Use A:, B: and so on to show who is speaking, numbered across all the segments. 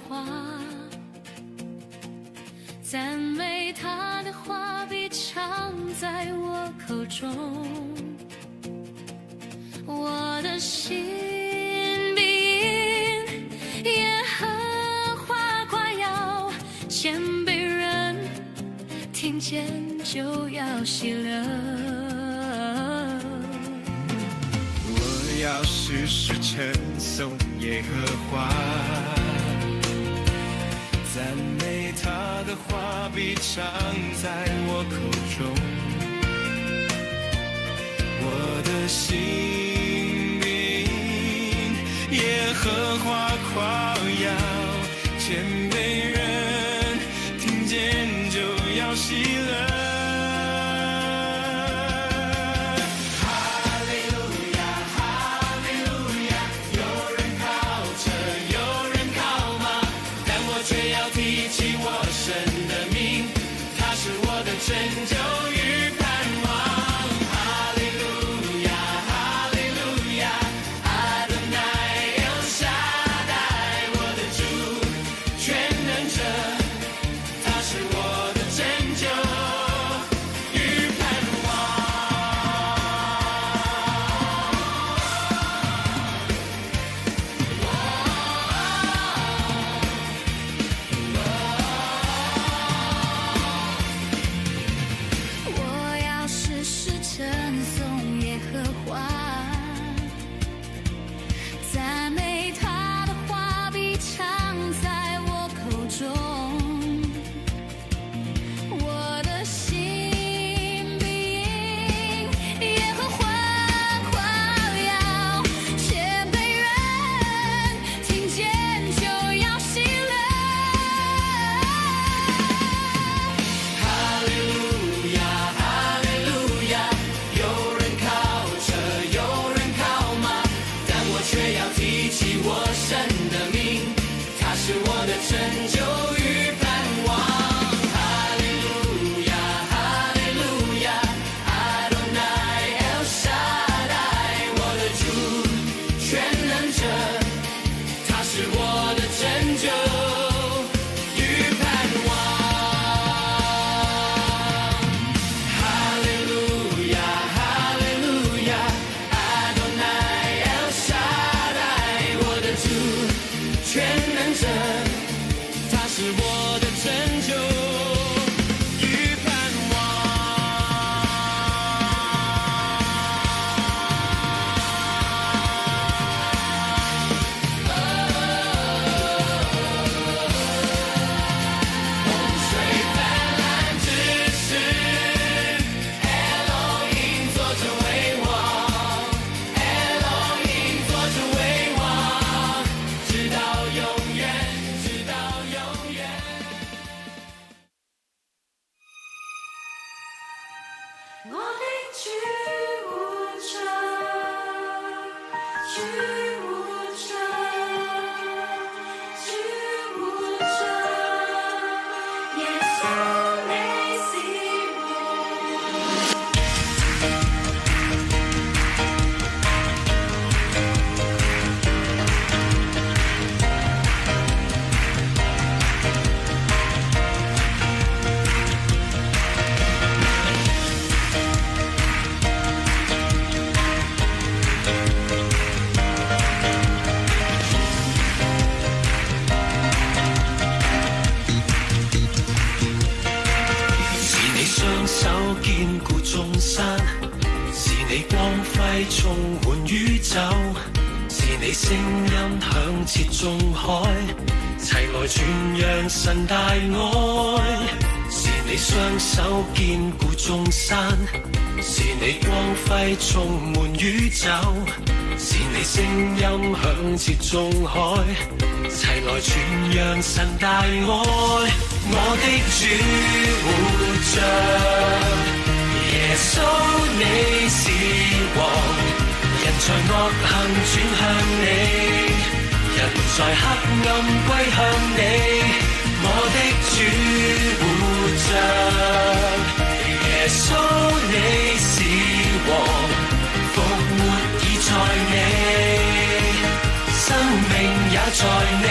A: 话，赞美他的话必常在我口中，我的心必因耶和华夸耀，谦卑人听见就要喜乐。
B: 我要时时称颂耶和华，赞美他的话必常在我口中，我的心必因耶和华夸耀，谦卑人听见就要喜乐。拯救与盼望，哈利路亚，哈利路亚，阿多乃El Shaddai，我的主，全能者，他是我的拯救与盼
C: 充滿宇宙，是你聲音響徹眾海，齊來傳揚神大愛。是你雙手堅固眾山，是你光輝充滿宇宙，是你聲音響徹眾海，齊來傳揚神大愛。我的主活着，耶穌你是王，人在惡行轉向你，人在黑暗歸向你。我的主活着，耶穌你是王，復活已在你，生命也在你。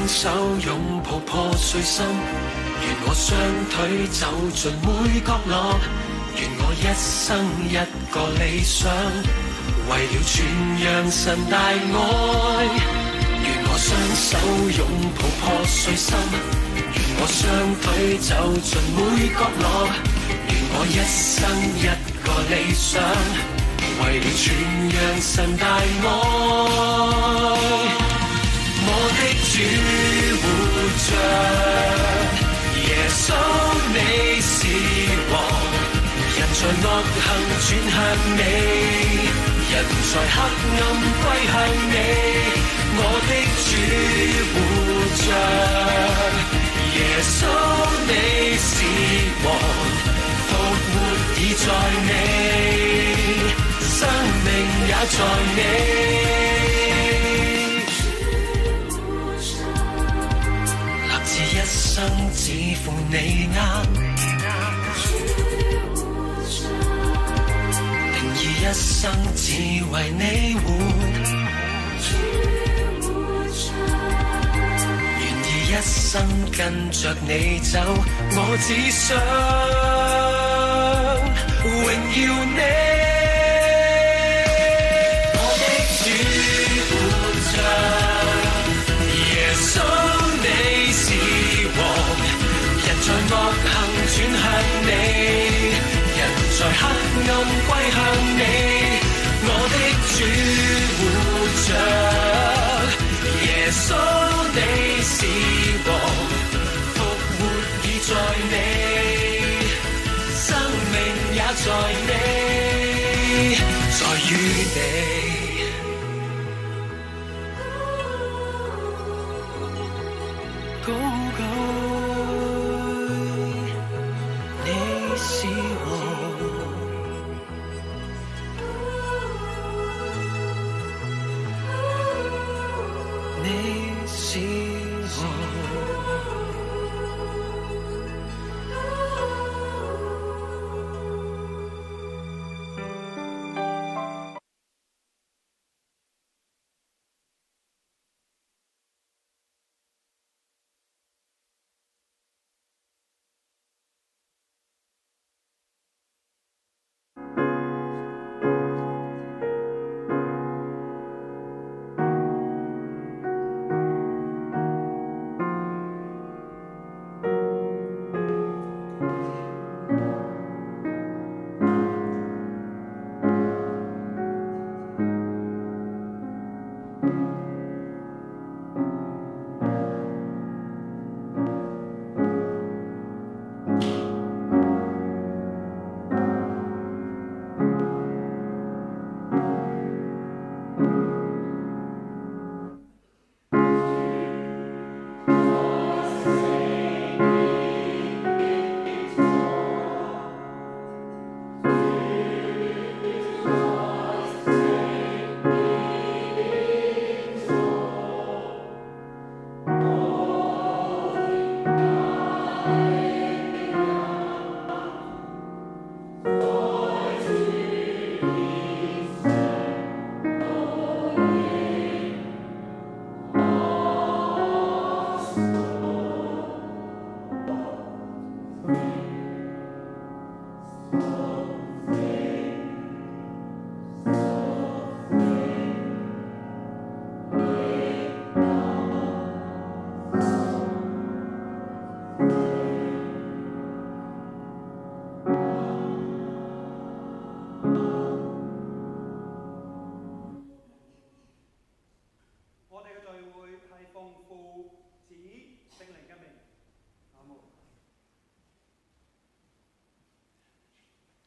C: 手擁抱破碎心，願我雙腿走進每角落，願我一生一個理想，為了傳揚神大愛。願我雙手擁抱破碎心，願我雙腿走進每角落，願我一生一個理想，為了傳揚神大愛。我的主活着，耶穌你是王，人在惡行轉向你，人在黑暗歸向你。我的主活着，耶穌你是王，復活已在你，生命也在你。一生只負你啱，定義一生只為你活，願意一生跟着你走，我只想榮耀你。我的主活着，耶穌你是人在惡行轉向你，人在黑暗歸向你。我的主活着，耶穌你是王，復活已在你，生命也在你，在於你。高舉你是王，你是王。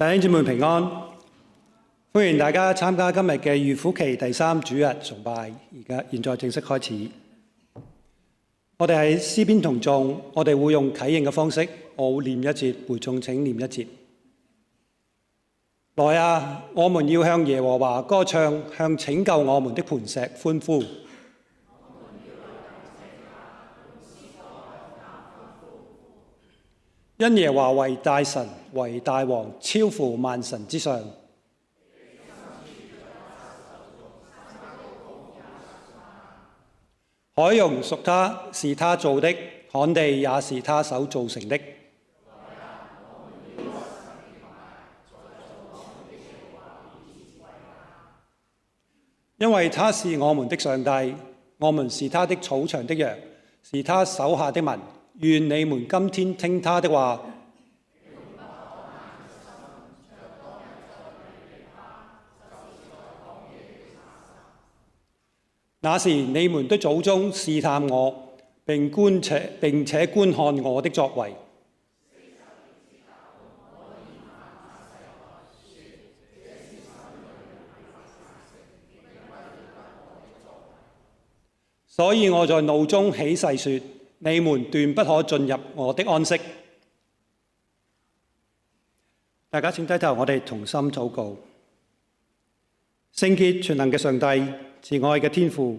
D: 弟兄姊妹平安，歡迎大家參加今日嘅預苦期第3主日崇拜。現在正式開始。我哋喺詩篇同頌，我哋會用啟應嘅方式，我會念一節，會眾請念一節。來啊，我們要向耶和華歌唱，向拯救我們的磐石歡呼。因耶和華為大神，為大王，超乎萬神之上。海洋屬他，是他造的；旱地也是他手造成的。因為他是我們的上帝，我們是他的草場的羊，是他手下的民。願你們今天聽他的話。那時你們的祖宗試探我，並且觀看我的作為。所以我在怒中起誓說：你們斷不可進入我的安息。大家請低頭，我哋同心禱告。聖潔全能嘅上帝，慈愛嘅天父，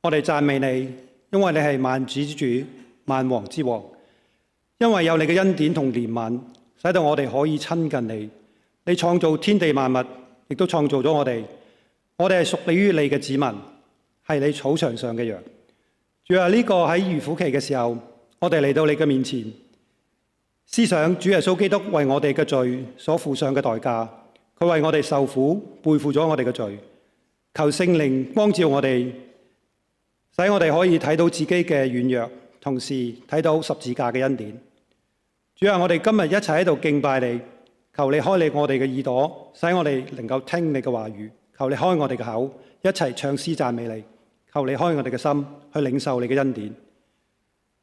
D: 我哋讚美你，因為你係萬主之主、萬王之王。因為有你嘅恩典同憐憫，使到我哋可以親近你。你創造天地萬物，亦都創造咗我哋。我哋係屬於你嘅子民，係你草場上嘅羊。主啊，呢個喺預苦期嘅時候，我哋嚟到你嘅面前，思想主耶穌基督為我哋嘅罪所付上嘅代價。佢為我哋受苦，背負咗我哋嘅罪。求聖靈光照我哋，使我哋可以睇到自己嘅軟弱，同時睇到十字架嘅恩典。主啊，我哋今日一齊喺度敬拜你，求你開你我哋嘅耳朵，使我哋能夠聽你嘅話語。求你開我哋嘅口，一齊唱詩讚美你。求你開我哋嘅心，去領受你嘅恩典。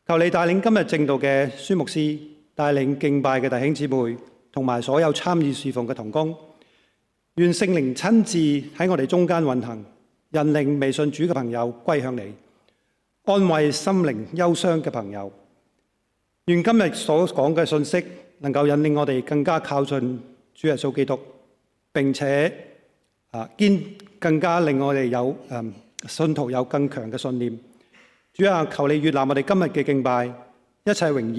D: 求你帶領今日正道嘅孫牧師，帶領敬拜嘅弟兄姊妹，同埋所有參與侍奉嘅同工。願聖靈親自喺我哋中間運行，引領未信主嘅朋友歸向你，安慰心靈憂傷嘅朋友。願今日所講嘅信息能夠引領我哋更加靠近主耶穌基督，並且更加令我哋有信徒有更強嘅信念。主啊，求你悅納我哋今日嘅敬拜，一切榮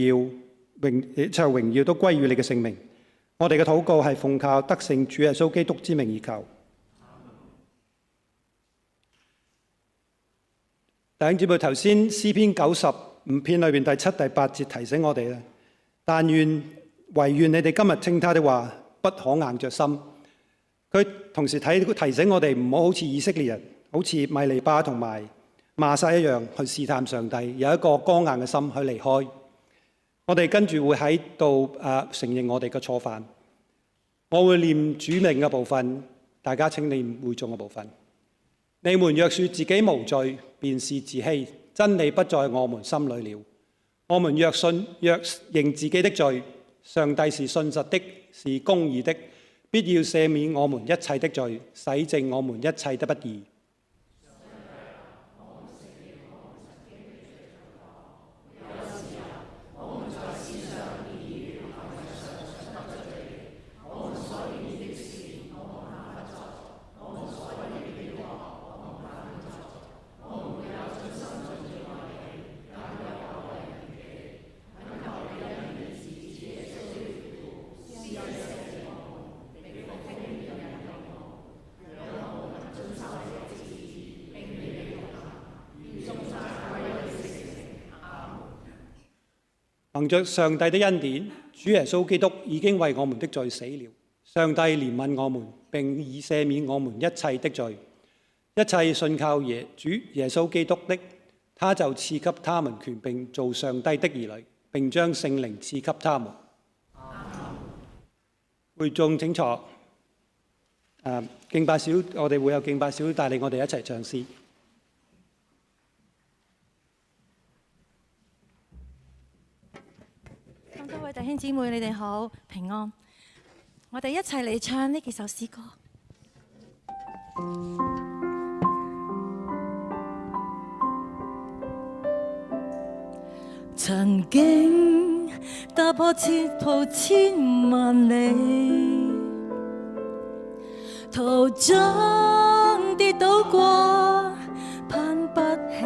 D: 耀都歸於你嘅聖名。我哋嘅禱告係奉靠得勝主耶穌基督之名而求。弟兄姊妹，頭先詩篇95篇裏面第7、第8節提醒我哋咧，但唯願你哋今日聽他的話，不可硬着心。佢同時提醒我哋唔好好似以色列人，好似米利巴同埋瑪撒一樣去試探上帝，有一個剛硬嘅心去離開。我哋跟住會喺度承認我哋嘅錯犯。我會念主名嘅部分，大家請念會眾嘅部分。你們若說自己無罪，便是自欺，真理不在我們心裏了。我們若認自己的罪，上帝是信實的，是公義的，必要赦免我們一切的罪，洗淨我們一切的不義。憑着上帝的恩典，主耶穌基督已經為我們的罪死了。上帝憐憫我們，並已赦免我們一切的罪。一切信靠主耶穌基督的，他就賜給他們權柄做上帝的兒女，並將聖靈賜給他們。會眾請坐。敬拜小，我哋會有敬拜小帶領我哋一齊唱詩。
E: 各位弟兄姊妹，你哋好，平安。我哋一齊嚟唱呢幾首詩歌。曾經踏破前途千萬里，途中跌倒過，攀不起，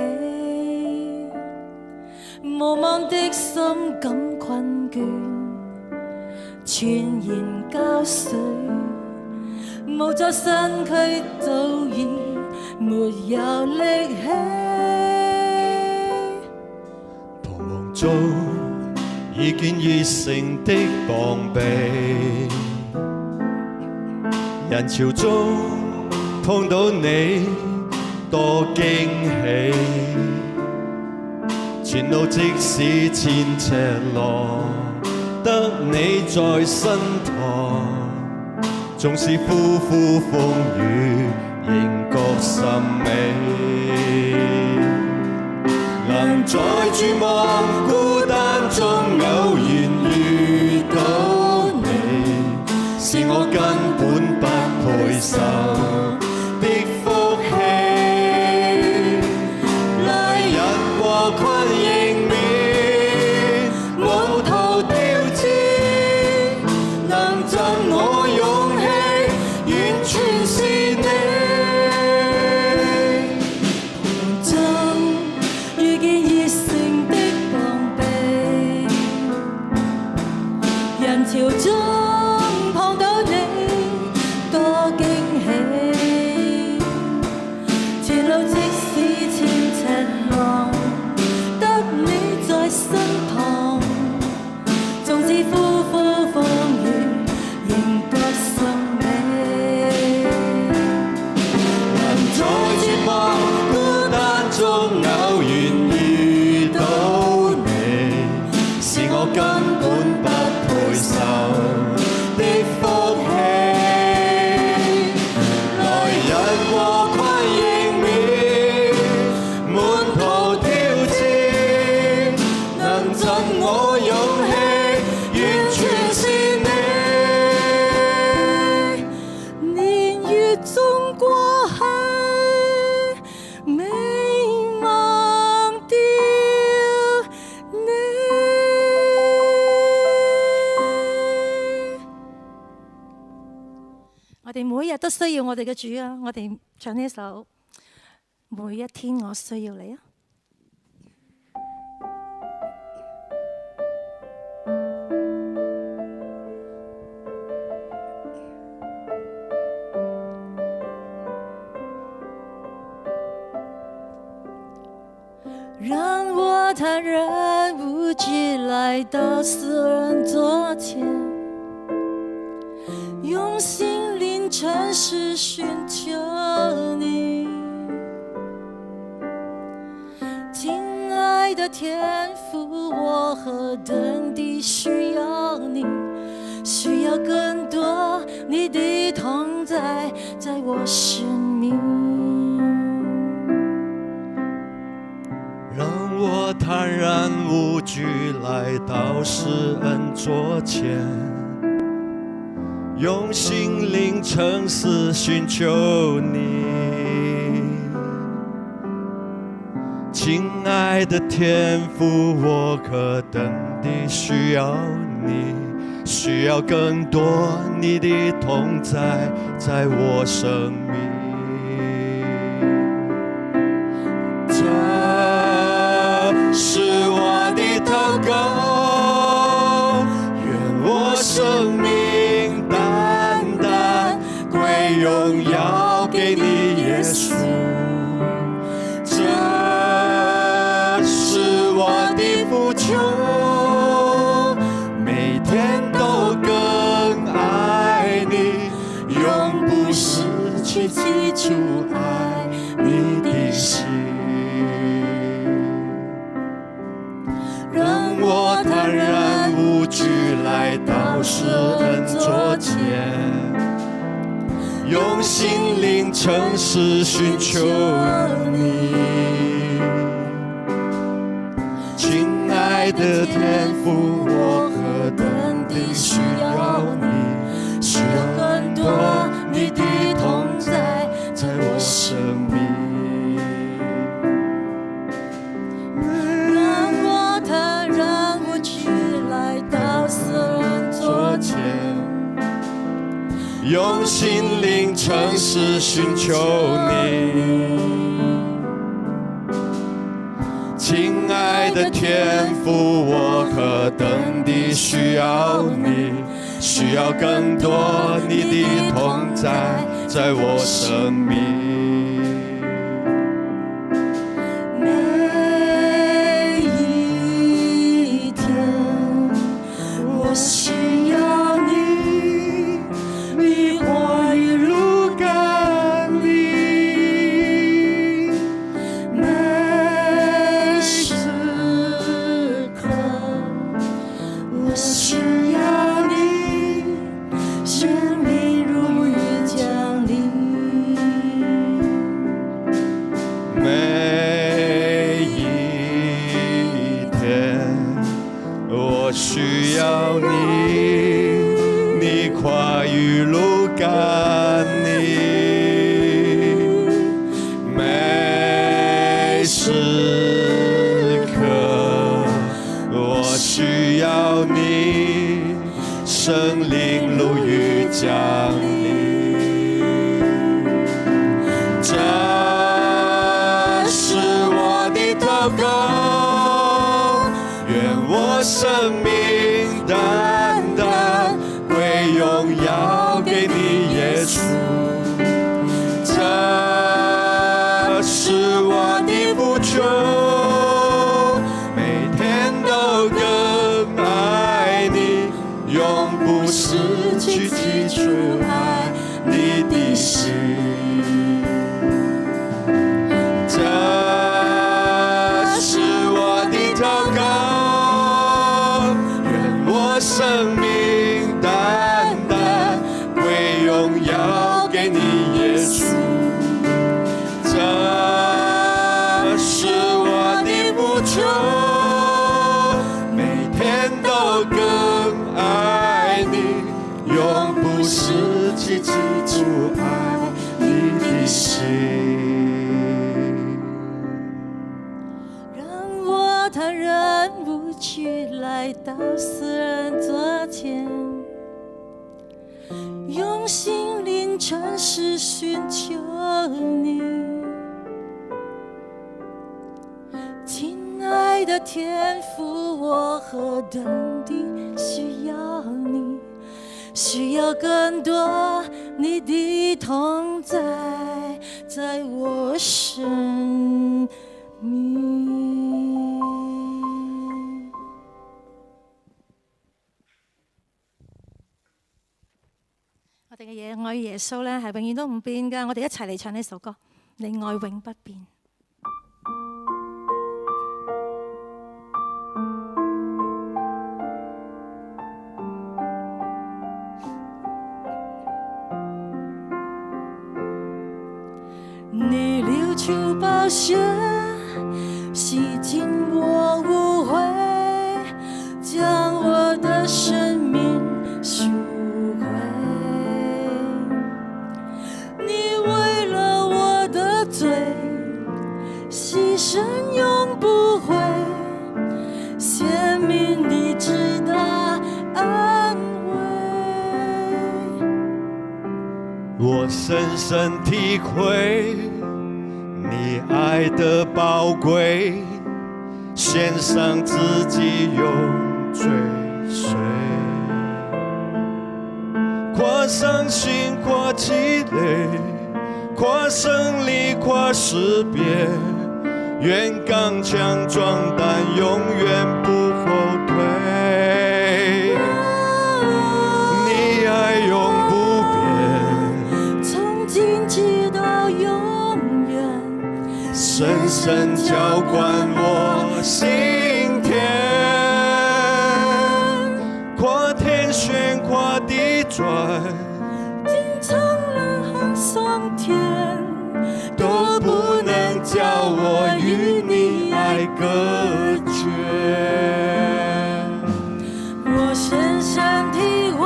E: 無望的心感困倦，全然交瘁，無助身軀早已沒有力氣。
F: 中已見熱誠的膀臂，人潮中碰到你多驚喜，前路即使千尺浪，得你在身旁，縱使呼呼風雨，仍覺甚美。能在絕望孤單中偶然遇到你，是我根本不配受的福氣。來日和困迎面，滿途挑戰，能贈我勇氣，完全是你。
E: 潮中碰到你，多驚喜。前路即使千尺浪，得你在身旁，縱使呼呼風雨，仍覺甚美。
F: 能在絕望孤單中偶然遇到你，是我根本不配受的福氣。來日和困迎面，滿途挑戰，能贈我勇氣，完全是
E: 你。年月中過去，未忘掉你。我哋每日都需要我哋嘅主啊！我哋唱呢首《每一天我需要你》啊！讓我坦然無懼來到死人座前，用心靈誠實尋求你。親愛的天父，我何等地需要你，需要更多你的同在，在我生命。
F: 讓我坦然無懼來到施恩座前，用心靈誠實尋求你。親愛的天父，我何等地需要你，需要更多你的同在，在我生命。是我的禱告，願我生命單單歸榮耀給你，耶穌。這是我的呼求，每天都更愛你，永不失去記住愛你的心。我坦然無懼來到施恩座前，用心靈誠實尋求你。親愛的天父，我何等地需要你，需要更多你的同在，在我生命。用心靈誠實尋求你，親愛的天父，我何等地需要你，需要更多你的同在，在我生命。
E: 每一
F: 需要你，你跨越路赶你，每时刻我需要你，圣灵路遇降临，这是我的祷告，愿我生命单单归荣耀给你耶稣，这是我的呼求，每天都更爱你，永不失去记住爱你的心，这是我的祷告，愿我生命单单归荣耀给你耶稣，这是我的呼求，每天都更爱你，永不失去记住爱你的心。
E: 让我坦然无惧来到死人座前，用心灵诚实寻求你。亲爱的天父，我何等地需要你，需要更多你的同在，在我生命。我哋嘅愛耶穌咧係永遠都唔變噶，我哋一齊嚟唱呢首歌，你愛永不變。你流出寶血，洗淨我污穢，將我的生命贖回。你為了我的罪，犧牲永不悔，顯明你知道安慰。
F: 我深深體會你愛的寶貴，獻上自己永追隨，跨傷心跨激淚，跨勝利跨識別，願剛強壯膽永遠不後退，你愛永不變，
E: 從今直到永遠，
F: 深深澆灌我心田，跨天懸跨地轉，
E: 經長浪和桑田，
F: 都不能叫我與你愛隔絕。
E: 我深深體會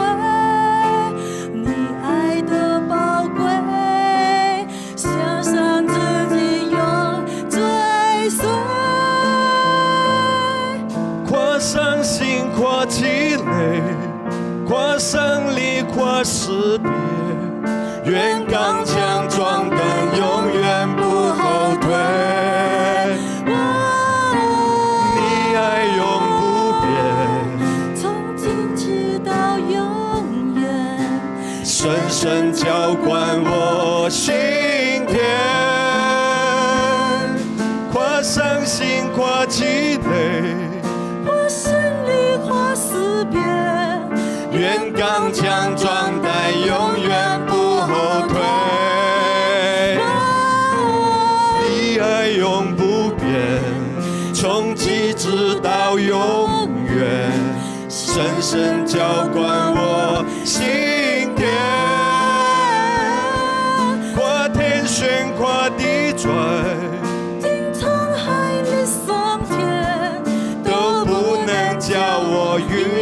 E: 你愛的寶貴，獻上自己永追隨，
F: 跨傷心跨激淚，跨勝利跨識別，願剛強壯膽永遠不後退，你愛永不變，
E: 從今直到永遠，
F: 深深澆灌我心田，跨傷心跨激淚，
E: 或勝利或死別，
F: 願剛強壯膽永遠不後退，你愛永不變，從極致到永遠，深深澆灌我心田，跨天懸跨地轉，
E: 經滄海裡桑田，
F: 都不能叫我與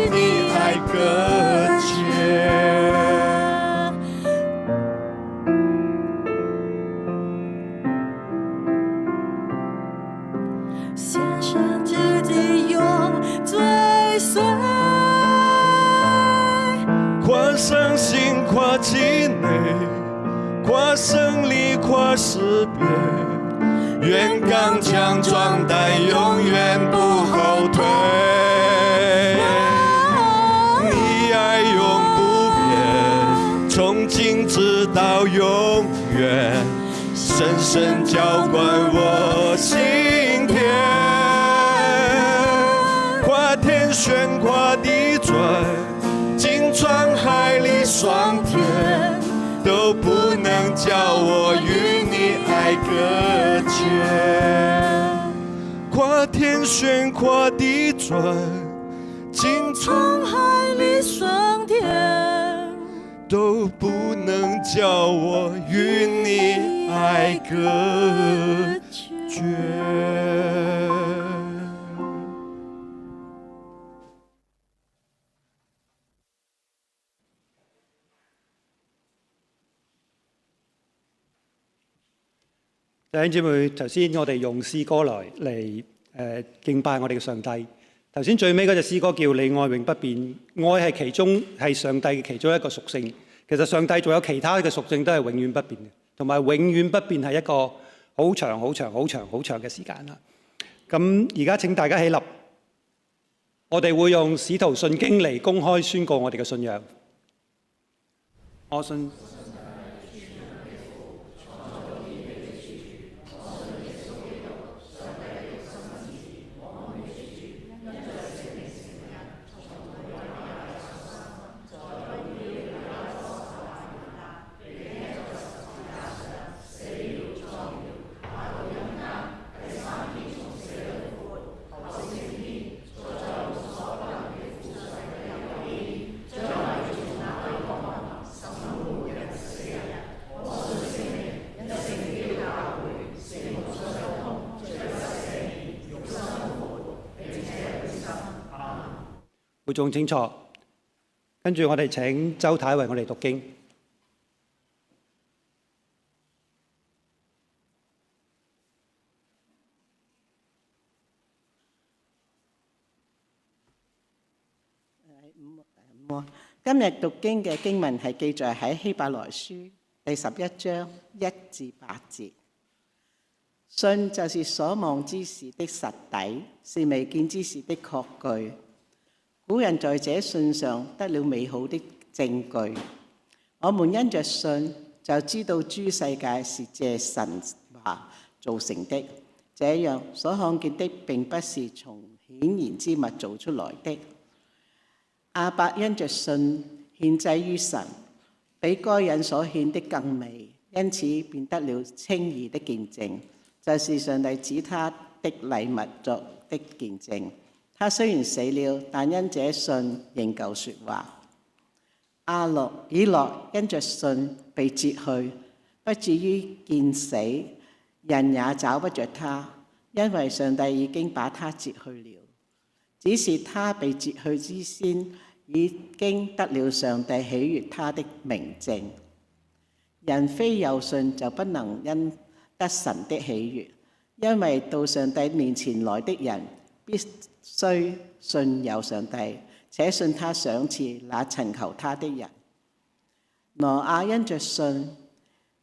F: 跨境內，跨勝利，跨識別。願剛強壯膽，永遠不後退。你愛永不變，從今直到永遠，深深澆灌我心田。跨天懸，跨地轉，經滄海裡桑田，都不能叫我與你愛隔絕。跨天懸，跨地轉，經滄海裡桑田，都不能叫我與你愛隔絕。
D: 弟兄姊妹，頭先我哋用詩歌嚟敬拜我哋嘅上帝。頭先最尾嗰隻詩歌叫你愛永不變，愛係上帝嘅其中一個屬性。其實上帝仲有其他嘅屬性都係永遠不變嘅，同埋永遠不變係一個好長、好長、好長、好長嘅時間啦。咁而家請大家起立，我哋會用使徒信經嚟公開宣告我哋嘅信仰。我信會眾清楚，跟住我哋請周太為我哋讀經。
G: 今日讀經嘅經文係記載喺希伯來書第11章1至8節。信就是所望之事的實底，是未見之事的確據。古人在這信上得了美好的證據。我們因着信就知道諸世界是借神話造成的，這樣所看見的並不是從顯然之物造出來的。亞伯因着信獻祭於神，比該隱所獻的更美，因此便得了稱義的見證，就是上帝指他的禮物作的見證。他雖然死了，但因這信仍舊說話。以諾因着信被接去，不至於見死，人也找不着他，因為上帝已經把他接去了。只是他被接去之先，已經得了上帝喜悅他的明證。人非有信就不能因得神的喜悅，因為到上帝面前來的人必須信有上帝，且信他賞賜那尋求他的人。挪亞因着信，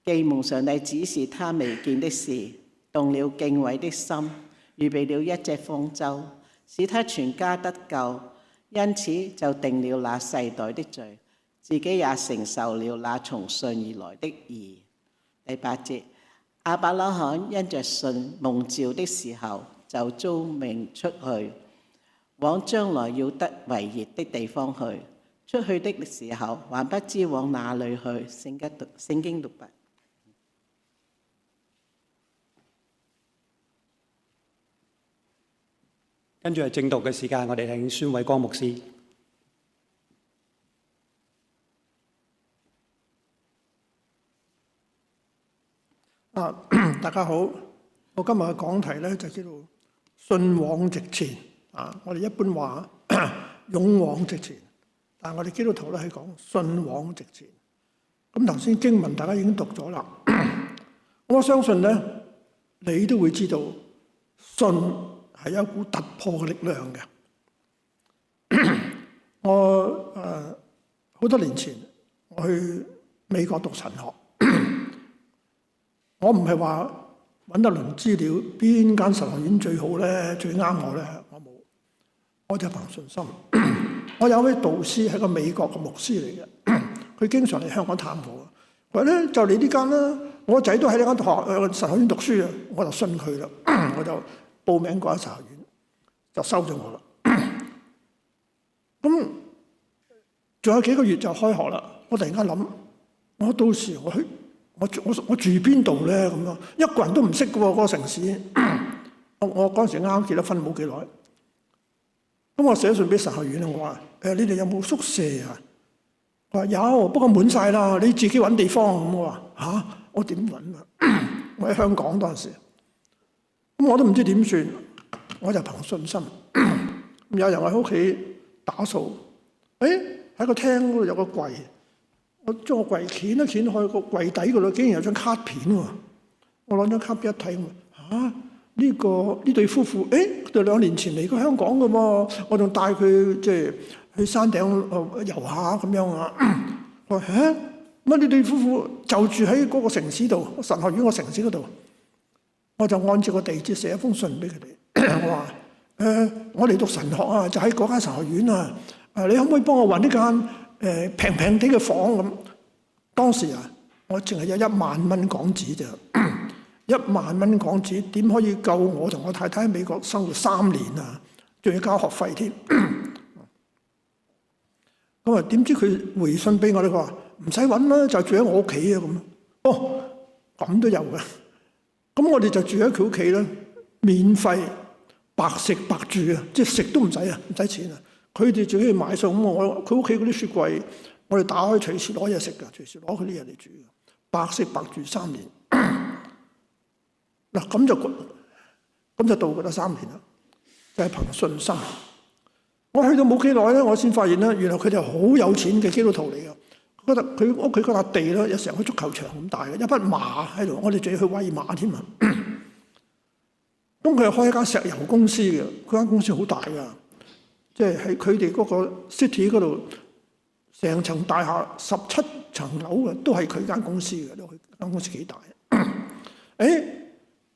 G: 既蒙上帝指示他未見的事，動了敬畏的心，預備了一隻方舟，使他全家得救，因此就定了那世代的罪，自己也承受了那從信而來的義。第8節，亞伯拉罕因着信蒙召的時候，就召命出去，往將來要得為業的地方去。出去的時候，還不知往哪裏去。聖經讀畢。
D: 跟住係正讀嘅時間，我哋請孫偉光牧師。
H: 大家好，我今日嘅講題咧就叫做信往直前。我哋一般話勇往直前，但係我哋基督徒咧係講信往直前。咁頭先經文大家已經讀咗啦，我相信咧你都會知道信係有一股突破嘅力量嘅。我好多年前我去美國讀神學。我唔係話揾一輪資料，邊間神學院最好咧，最啱我咧，我冇，我就憑信心。我有位導師係個美國嘅牧師嚟嘅，佢經常嚟香港探我。佢話咧就嚟呢間啦，我仔都喺呢間神學院讀書啊，我就信佢啦，我就報名嗰間神學院，就收咗我啦。咁仲有幾個月就開學啦，我突然間諗，我到時我住邊度咧？咁樣一個人都唔識嘅喎，嗰個城市。我嗰陣時啱結咗婚冇幾耐，咁我寫信俾神學院，我話你哋有冇宿舍啊？佢話有，不過滿晒啦，你自己揾地方。咁我話嚇，我點揾啊？我喺香港嗰陣時，咁我都唔知點算，我就憑信心。有人喺屋企打掃，喺個廳嗰度有個櫃，我將個櫃掀一掀去個櫃底嗰度，竟然有張卡片喎！我攞張卡片一睇，呢對夫婦，佢哋2年前嚟過香港嘅喎，我仲帶佢即係去山頂遊下咁樣啊！我話乜呢對夫婦就住喺嗰個城市度，神學院個城市嗰度，我就按照個地址寫一封信俾佢哋。我話我嚟讀神學啊，就喺嗰間神學院啊！你可唔可以幫我揾呢間平平啲嘅房咁？當時啊，我淨係有1萬蚊港紙咋，1萬蚊港紙點可以夠我同我太太喺美國生活3年啊？仲要交學費添。咁啊，點知佢回信俾我咧？佢話唔使揾啦，就住喺我屋企啊咁。咁都有嘅。咁我哋就住喺佢屋企啦，免費白食白住啊，即係食都唔使啊，唔使錢啊。佢哋自己去買餸，咁佢屋企嗰啲雪櫃，我哋打開隨時攞嘢食㗎，隨時攞佢啲嘢嚟煮，白食白住3年。嗱咁就到㗎啦，3年啦，就係憑信心。我去到冇幾耐咧，我先發現咧，原來佢哋好有錢嘅基督徒嚟㗎。佢屋企嗰笪地咧，有成個足球場咁大嘅，一匹馬喺度，我哋仲要去餵馬添啊。咁佢係開一間石油公司嘅，佢間公司好大㗎。即係喺佢哋嗰個 city 嗰度，成層大廈17層樓嘅，都係佢間公司嘅。都佢間公司幾大？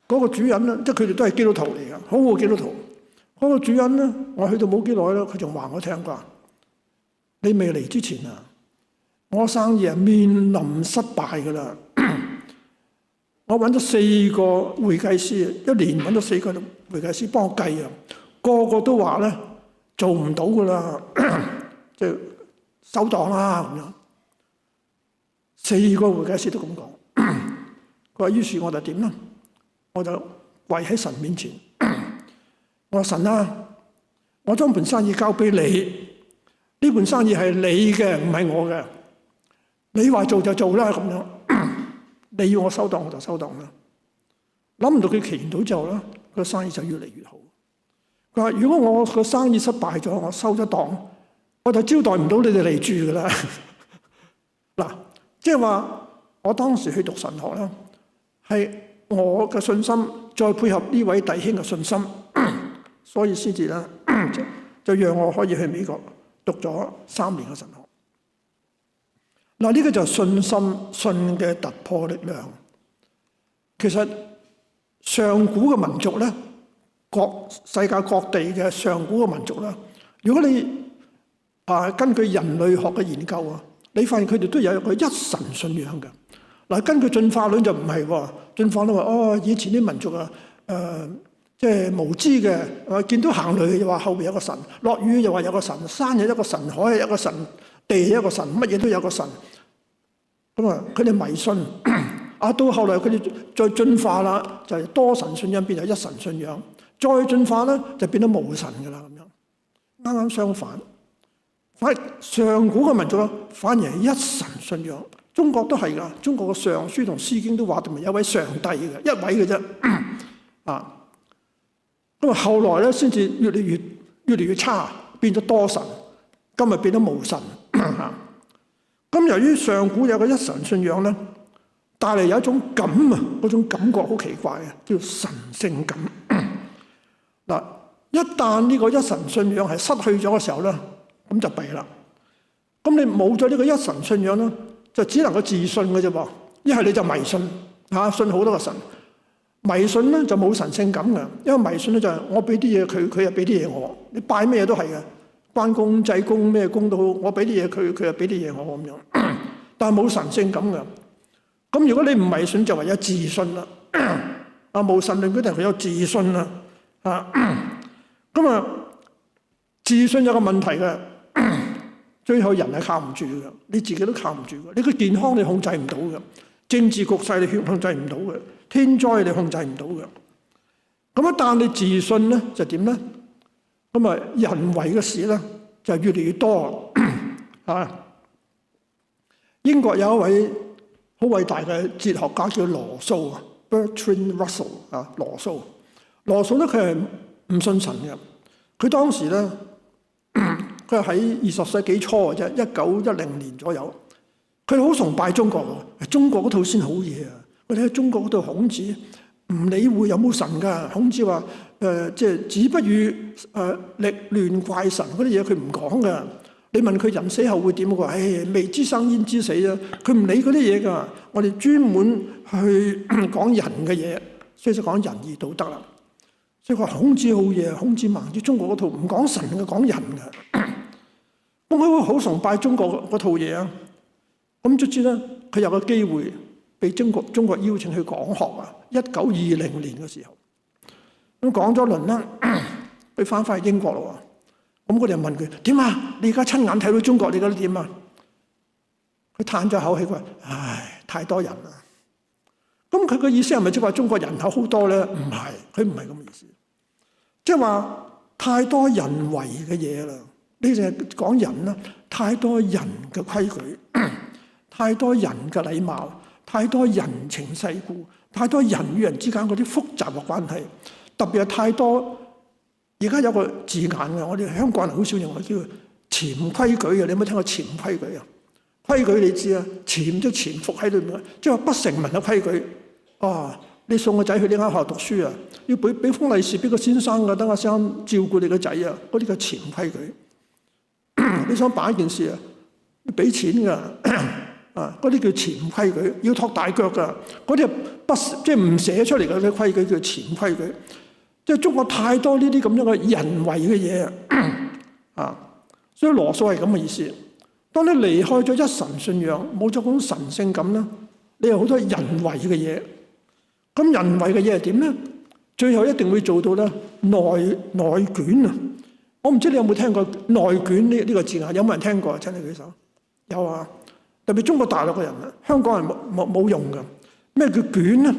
H: 嗰個主人咧，即係佢哋都係基督徒嚟嘅，好嘅基督徒。嗰個主人咧，我去到冇幾耐咧，佢仲話我聽啩：你未嚟之前啊，我生意係面臨失敗㗎啦。我揾咗4個會計師，1年揾咗4個會計師幫我計啊，個個都話咧。做唔到噶啦，即係收檔啦咁樣。4個會計師都咁講。佢話：於是我就點啦？我就跪喺神面前。我話神啊，我將盤生意交俾你，呢盤生意係你嘅，唔係我嘅。你話做就做啦咁樣。你要我收檔我就收檔啦。諗唔到佢祈完禱之後咧，個生意就越嚟越好。佢話：如果我個生意失敗咗，我收咗檔，我就招待唔到你哋嚟住噶啦。嗱，即係話我當時去讀神學啦，係我嘅信心再配合呢位弟兄嘅信心，所以先至啦，就讓我可以去美國讀咗3年嘅神學。嗱，呢個就係信心信嘅突破力量。其實上古嘅民族咧。世界各地嘅上古嘅民族啦，如果你根據人類學嘅研究啊，你發現佢哋都有一個一神信仰嘅。嗱，根據進化論就唔係喎，進化論話以前啲民族啊，即係無知嘅，見到行雷又話後邊有個神，落雨又話有個神，山有一個神，海係一個神，地有一個神，乜嘢都有個神。咁啊，佢哋迷信到後來佢哋再進化啦，就係多神信仰變咗一神信仰。再進化咧，就變咗無神噶啦咁樣，啱啱相反。上古嘅民族咧，反而係一神信仰。中國都係噶，中國嘅尚書同詩經都話同埋有位上帝嘅，一位嘅啫。咁啊，後來咧先至越嚟越差，變咗多神，今日變咗無神。咁由於上古有個一神信仰咧，帶嚟有一種感啊，嗰種感覺好奇怪嘅，叫神聖感。嗱，一旦呢個一神信仰係失去咗嘅時候咧，咁就弊啦。咁你冇咗呢個一神信仰咧，就只能夠自信嘅啫喎。一係你就迷信嚇，信好多個神。迷信咧就冇神聖感嘅，因為迷信咧就係我俾啲嘢佢，佢又俾啲嘢我。你拜咩都係嘅，關公濟公咩公都好，我俾啲嘢佢，佢又俾啲嘢我咁樣。但係冇神聖感嘅。咁如果你唔迷信，就唯有自信啦。啊，無神論嗰啲人佢有自信啦。啊，咁啊，自信有個問題嘅，最後人係靠唔住嘅，你自己都靠唔住嘅。你個健康你控制唔到嘅，政治局勢你控制唔到嘅，天災你控制唔到嘅。咁一旦你自信咧，就點咧？咁啊，人為嘅事咧就越嚟越多啊！英國有一位好偉大嘅哲學家叫羅素啊 ，Bertrand Russell 啊，羅素。羅素咧佢係唔信神嘅，佢當時咧佢係喺20世紀初嘅啫，1910年左右，佢好崇拜中國嘅，中國嗰套先好嘢啊！我哋喺中國嗰套孔子唔理會有冇神㗎，孔子話即係子不語歷亂怪神嗰啲嘢，佢唔講㗎。你問佢人死後會點？佢話：未知生焉知死啊！佢唔理嗰啲嘢㗎。我哋專門去講人嘅嘢，所以就講仁義道德啦。所以話孔子好嘢，孔子孟子中國嗰套唔講神嘅，講人嘅。咁佢好崇拜中國嗰套嘢啊！咁卒之咧，佢有個機會被中國邀請去講學啊！1920年嘅時候，咁講咗輪啦，佢翻去英國咯喎。咁我哋就問佢點啊？你而家親眼睇到中國，你覺得點啊？佢嘆咗口氣，佢話：唉，太多人啦。咁佢嘅意思係咪即係話中國人口好多咧？唔係，佢唔係咁嘅意思。即係話太多人為嘅嘢啦。你淨係講人啦，太多人嘅規矩，太多人嘅禮貌，太多人情世故，太多人與人之間嗰啲複雜嘅關係，特別係太多。而家有個字眼嘅，我哋香港人好少用，叫潛規矩嘅。你有冇聽過潛規矩啊？規矩你知啊，潛即潛伏喺裏面，即係不成文嘅規矩。啊，你送個仔去呢間學校讀書啊，要俾封利是俾個先生㗎，等阿先生照顧你個仔啊，嗰啲叫潛規矩。你想辦一件事啊，要俾錢㗎，啊，嗰啲叫潛規矩，要托大腳㗎，嗰啲即係唔寫出嚟嘅啲規矩叫潛規矩。即係中國太多呢啲咁樣嘅人為嘅嘢啊，所以羅素係咁嘅意思。當你離開咗一神信仰，冇咗嗰種神聖感咧，你有好多人為嘅嘢。咁人為嘅嘢係點咧？最後一定會做到咧內卷啊！我唔知你有冇聽過內卷呢個字眼，有冇人聽過啊？請你舉手。有啊，特別中國大陸嘅人啊，香港人冇用㗎。咩叫卷咧？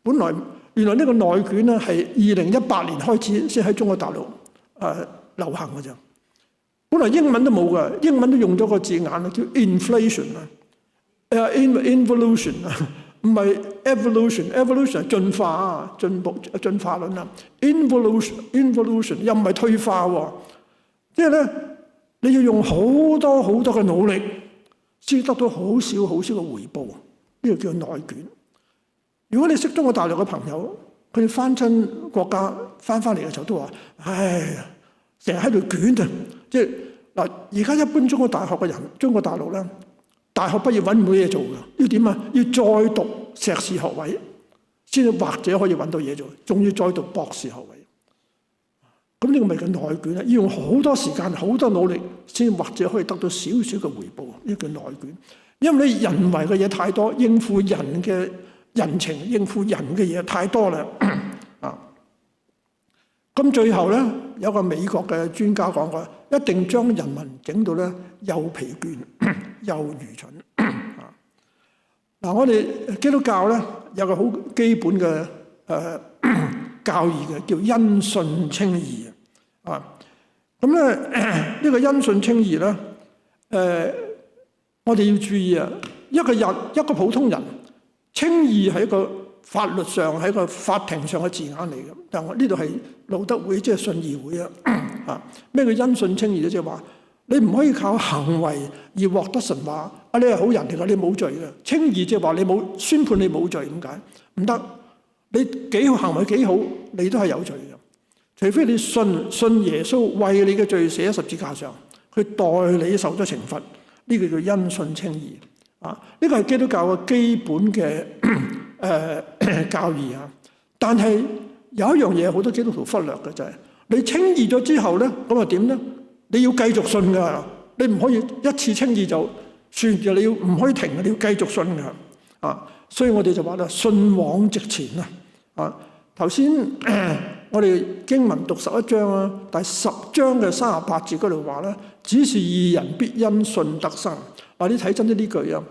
H: 本來原來呢個內卷咧係2018年開始先喺中國大陸流行嘅啫。本來英文都冇㗎，英文都用咗個字眼啦，叫 inflation 啊，involution 啊，唔係 evolution 係進化啊，進化論啊 ，involution 又唔係退化喎。即係咧，你要用好多好多嘅努力先得到好少好少嘅回報，呢個叫內卷。如果你識中國大陸嘅朋友，佢哋翻親國家翻嚟嘅時候都話：唉，成日喺度捲啊！即係嗱，而家一般中國大學嘅人，中國大陸咧，大學畢業揾唔到嘢做㗎，要點啊？要再讀碩士學位，先至或者可以揾到嘢做，仲要再讀博士學位。咁呢個咪叫內卷咧？要用好多時間、好多努力，先或者可以得到少少嘅回報。呢個叫內卷，因為你人為嘅嘢太多，應付人嘅人情、應付人嘅嘢太多啦啊！咁最後咧，有個美國嘅專家講過，一定將人民整到咧又疲倦又愚蠢啊！嗱，我哋基督教咧有個好基本嘅教義嘅，叫因信稱義啊！咁咧呢個因信稱義咧，我哋要注意啊！一個普通人。稱義係一個法律上係一個法庭上嘅字眼嚟嘅，但我呢度係路德會，即係信義會啊！啊，咩叫因信稱義咧？即係話你唔可以靠行為而獲得神話啊！你係好人嚟㗎，你冇罪嘅。稱義即係話你冇宣判你冇罪，點解？唔得，你幾好行為幾好，你都係有罪嘅。除非你信耶穌為你嘅罪死喺十字架上，佢代你受咗懲罰，呢個叫因信稱義啊！呢個係基督教嘅基本嘅教義啊。但係有一樣嘢好多基督徒忽略嘅就係，你稱義咗之後咧，咁啊點咧？你要繼續信㗎，你唔可以一次稱義就算嘅，你要唔可以停嘅，你要繼續信㗎啊！所以我哋就話啦，信往直前啊！頭先我哋經文讀11章啊，第10章嘅38節嗰度話咧，只是義人必因信得生。你睇真啲呢句啊，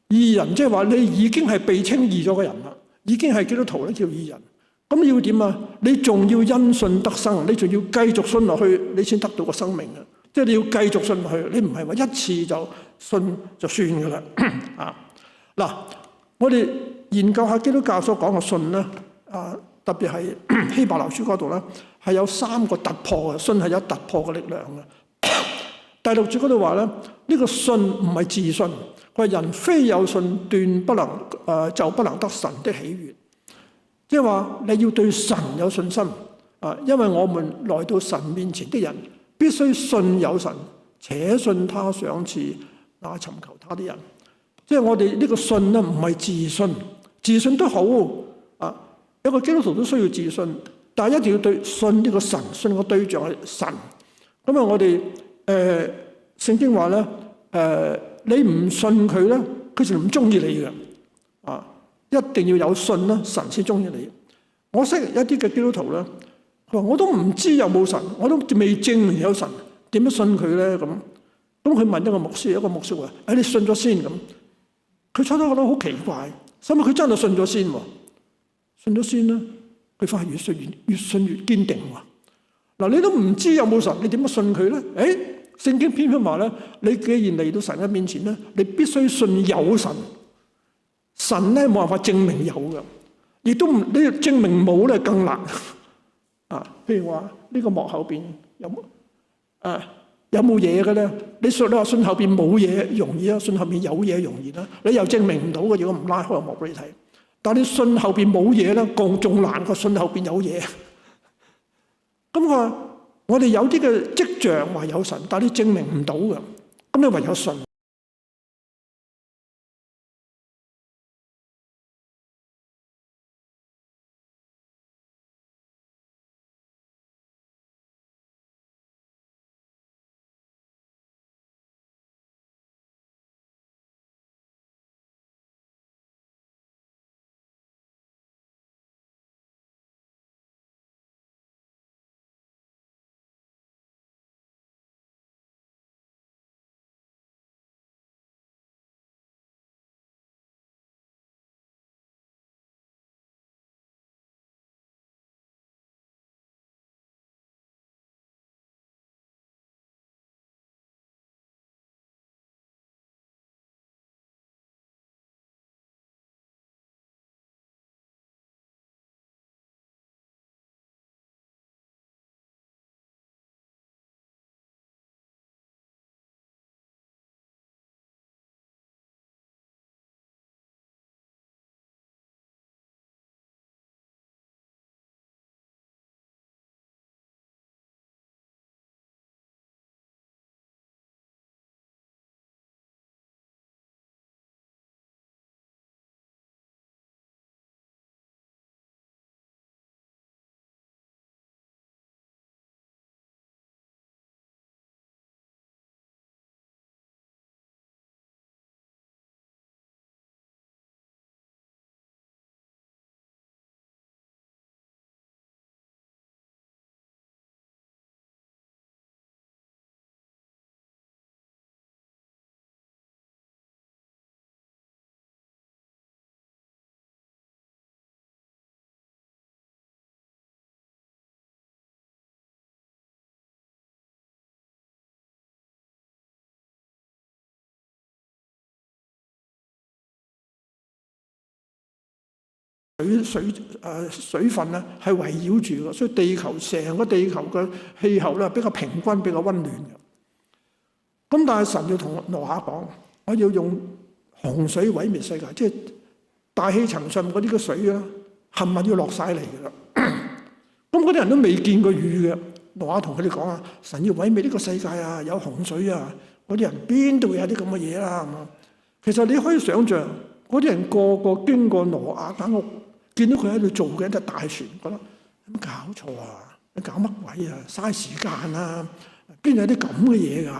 H: 義人即係話你已經係被稱義咗嘅人啦，已經係基督徒咧叫義人。咁要點啊？你仲要因信得生，你仲要繼續信落去，你先得到個生命啊！即係你要繼續信落去，你唔係話一次就信就算㗎啦啊！嗱，我哋研究下基督教所講嘅信咧啊。特別係希伯來書嗰度咧，係有3個突破嘅，信係有突破嘅力量嘅。第6節嗰度話咧，呢個信唔係自信，佢話人非有信斷不能就不能得神的喜悅。即係話你要對神有信心啊，因為我們來到神面前的人，必須信有神，且信他賞賜那尋求他的人。即係我哋呢個信咧，唔係自信，自信都好啊。一個基督徒都需要自信，但係一定要對信呢個神，信個對象係神。咁啊，我哋聖經話咧，你唔信佢咧，佢就唔中意你嘅啊！一定要有信啦，神先中意你。我識一啲嘅基督徒咧，佢話我都唔知有冇神，我都未證明有神，點樣信佢咧？咁佢問一個牧師，一個牧師話：你信咗先咁。佢初初覺得好奇怪，所以佢真係信咗先喎。信咗先啦，佢發現越信越堅定喎。嗱，你都唔知有冇神，你點樣信佢咧？聖經偏偏話咧，你既然嚟到神嘅面前咧，你必須信有神。神咧冇辦法證明有嘅，亦都唔你證明冇咧更難啊。譬如話呢個幕後邊有冇嘢嘅咧？你話信後邊冇嘢容易啊，信後邊有嘢容易啦。你又證明唔到嘅，如果唔拉開個幕俾你睇。但你信後邊冇嘢咧，仲難過信後邊有嘢。咁我哋有啲嘅跡象話有神，但你證明唔到嘅，咁你唯有信。水分咧係圍繞住嘅，所以成個地球嘅氣候咧比較平均，比較溫暖嘅。咁但係神要同挪亞講，我要用洪水毀滅世界，即係大氣層上嗰啲嘅水啊，冚唪唥要落晒嚟嘅啦。咁嗰啲人都未見過雨嘅，挪亞同佢哋講啊，神要毀滅呢個世界啊，有洪水啊，嗰啲人邊度會有啲咁嘅嘢啦？其實你可以想像，嗰啲人個個經過挪亞間屋，見到佢喺度做緊隻大船，覺得有冇搞錯啊？你搞乜鬼啊？嘥時間啊！邊有啲咁嘅嘢㗎？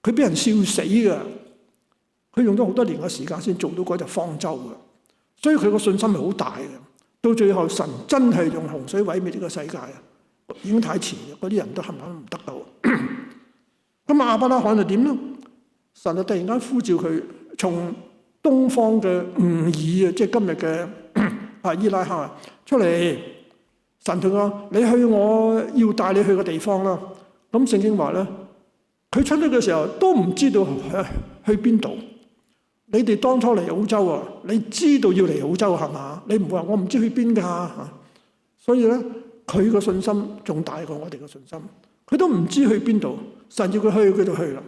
H: 佢俾人笑死㗎！佢用咗好多年嘅時間先做到嗰隻方舟㗎，所以佢個信心係好大嘅。到最後神真係用洪水毀滅呢個世界啊！已經太遲啦，嗰啲人都冚唪唥唔得到。咁亞伯拉罕就點咧？神就突然間呼召佢從東方嘅吾爾啊，即係今日嘅伊拉克出嚟。神同佢講：你去我要帶你去嘅地方啦。咁聖經話咧，佢出去嘅時候都唔知道去邊度。你哋當初嚟澳洲啊，你知道要嚟澳洲係嘛？你唔會話我唔知去邊㗎。所以咧，佢個信心仲大過我哋嘅信心。佢都唔知去邊度，神要佢去，佢就去啦。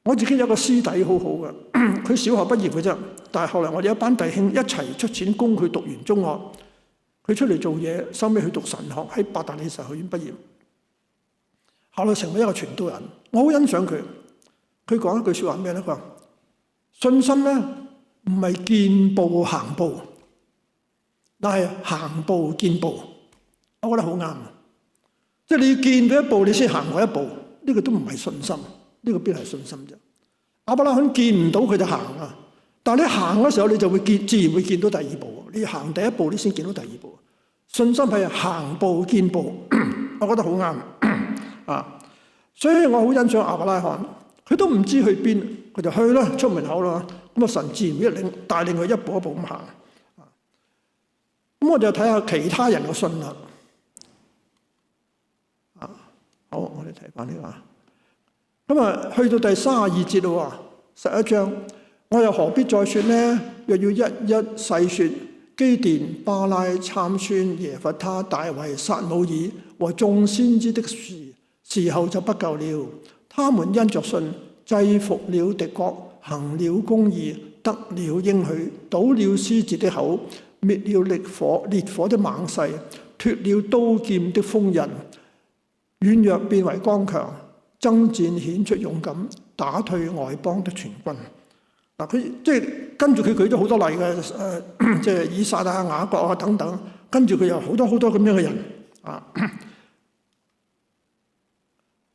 H: 我自己有個師弟好好嘅，佢小學畢業嘅啫，但係後來我哋一班弟兄一齊出錢供佢讀完中學，佢出嚟做嘢，收尾去讀神學，喺八大理神學院畢業，後來成為一個傳道人。我好欣賞佢。佢講一句説話咩咧？佢話信心咧唔係見步行步，但係行步見步。我覺得好啱。即係你要見到一步，你先行過一步，呢個都唔係信心，呢個邊係信心啫？亞伯拉罕見唔到佢就行啊，但係你行嘅時候，你就會自然會見到第二步。你行第一步，你先見到第二步。信心係行步見步，我覺得好啱啊！所以我好欣賞亞伯拉罕，佢都唔知去邊，佢就去啦，出門口啦。咁啊，神自然會帶領佢一步一步咁行。咁我就睇下其他人嘅信啦。好，我哋睇翻呢個。咁啊，去到第32節咯，11章，我又何必再說呢？若要一一細說，基甸、巴拉、參孫、耶弗他、大衛、撒母耳和眾先知的事，時候就不夠了。他們因着信，制服了敵國，行了公義，得了應許，堵了獅子的口，滅了烈火的猛勢，脱了刀劍的鋒刃。軟弱變為剛強，爭戰顯出勇敢，打退外邦的全軍。嗱，佢即係跟住佢舉咗好多例嘅，即係以撒啊、雅各啊等等，跟住佢有好多好多咁樣嘅人啊，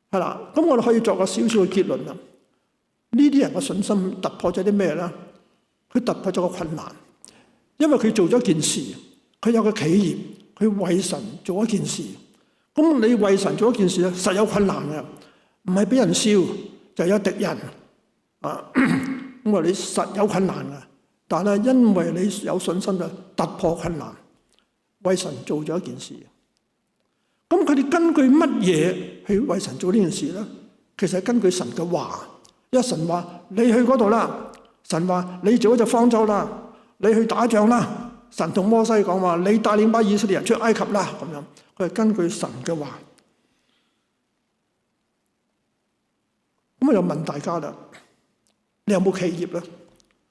H: 係啦。咁我哋可以作個少少嘅結論啦。呢啲人嘅信心突破咗啲咩咧？佢突破咗個困難，因為佢做咗件事，佢有個企業，佢為神做一件事。咁你為神做一件事咧，實有困難嘅，唔係俾人笑就有敵人啊！咁話你實有困難嘅，但係因為你有信心就突破困難，為神做咗一件事。咁佢哋根據乜嘢去為神做呢件事咧？其實係根據神嘅話，因為神話你去嗰度啦，神話你做一隻方舟啦，你去打仗啦。神同摩西講話，你帶領班以色列人出埃及啦，咁樣。佢係根據神嘅話。咁我又問大家啦，你有冇企業咧？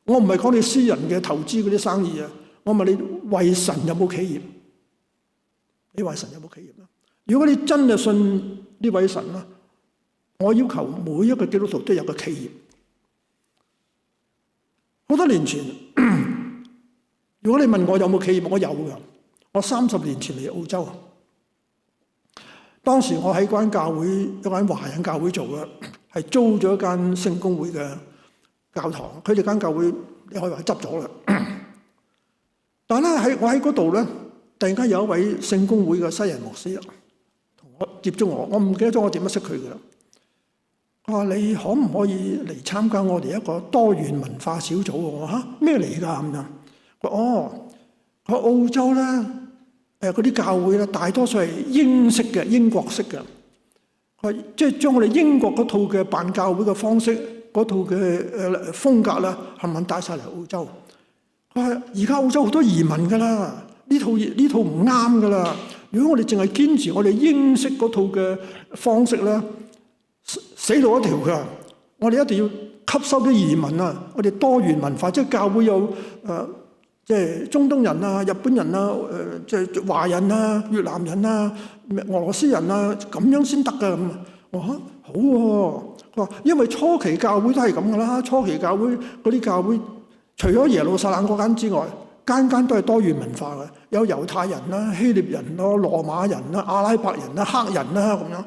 H: 我唔係講你私人嘅投資嗰啲生意啊，我問你為神有冇企業？你為神有冇企業咧？如果你真係信呢位神啦，我要求每一個基督徒都有個企業。好多年前，如果你問我有冇企業，我有㗎。我30年前嚟澳洲。當時我喺間教會，一間華人教會做嘅，係租咗一間聖公會嘅教堂。佢哋間教會你可以話執咗啦。但係咧我喺嗰度咧，突然間有一位聖公會嘅西人牧師同我接觸我，我唔記得咗我點樣識佢嘅啦。佢話：你可唔可以嚟參加我哋一個多元文化小組？我話嚇咩嚟㗎咁樣？佢話佢澳洲咧。嗰啲教會咧，大多數係英式嘅、英國式嘅。佢即係將我哋英國嗰套嘅辦教會嘅方式、嗰套嘅風格啦，係咪帶晒嚟澳洲？佢話：而家澳洲好多移民㗎啦，呢套唔啱㗎啦。如果我哋淨係堅持我哋英式嗰套嘅方式咧，死路一條㗎。我哋一定要吸收啲移民啊！我哋多元文化，即係教會有即係中東人啊、日本人啊、即係華人啊、越南人啊、俄羅斯人啊，咁樣先得㗎咁。我話好喎，佢話因為初期教會都係咁噶啦，初期教會嗰啲教會除咗耶路撒冷嗰間之外，間間都係多元文化嘅，有猶太人啦、希臘人咯、羅馬人啦、阿拉伯人啦、黑人啦咁樣。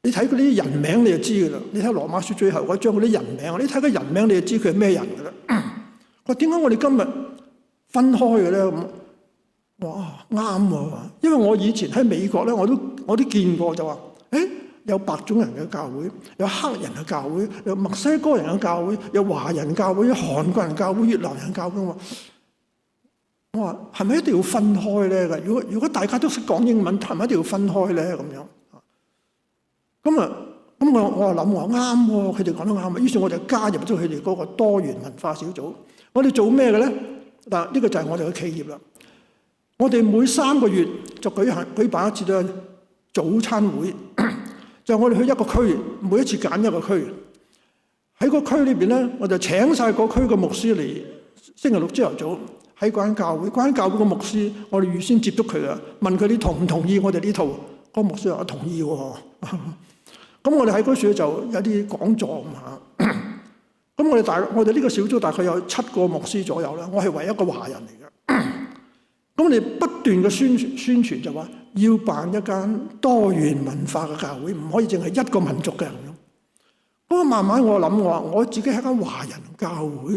H: 你睇嗰啲人名你就知噶啦，你睇羅馬書最後嗰章嗰啲人名，你睇個人名你就知佢係咩人噶啦。佢話點解我哋今日分開嘅咧？咁哇啱喎，因為我以前喺美國咧，我都見過就話，有白種人嘅教會，有黑人嘅教會，有墨西哥人嘅教會，有華人教會，有韓國人教會，越南人教會。我話係咪一定要分開咧？如果大家都識講英文，係咪一定要分開咧？咁樣咁我諗話啱喎，佢哋講得啱。於是我就加入咗佢哋嗰個多元文化小組。我哋做咩嘅咧？嗱，呢個就係我哋嘅企業啦。我哋每3個月就舉辦一次嘅早餐會，就我哋去一個區，每一次揀一個區。喺個區裏邊咧，我就請晒個區嘅牧師嚟星期六朝頭早喺嗰間教會。嗰間教會嘅牧師，我哋預先接觸佢啊，問佢哋同唔同意我哋呢套。個牧師話：我同意喎。咁我哋喺嗰處就有啲講座咁嚇。咁我哋呢個小組大概有7個牧師左右啦。我係唯一一個華人嚟嘅。咁我哋不斷嘅宣傳就話要辦一間多元文化嘅教會，唔可以淨係一個民族嘅人咁。咁慢慢我諗我自己係間華人教會，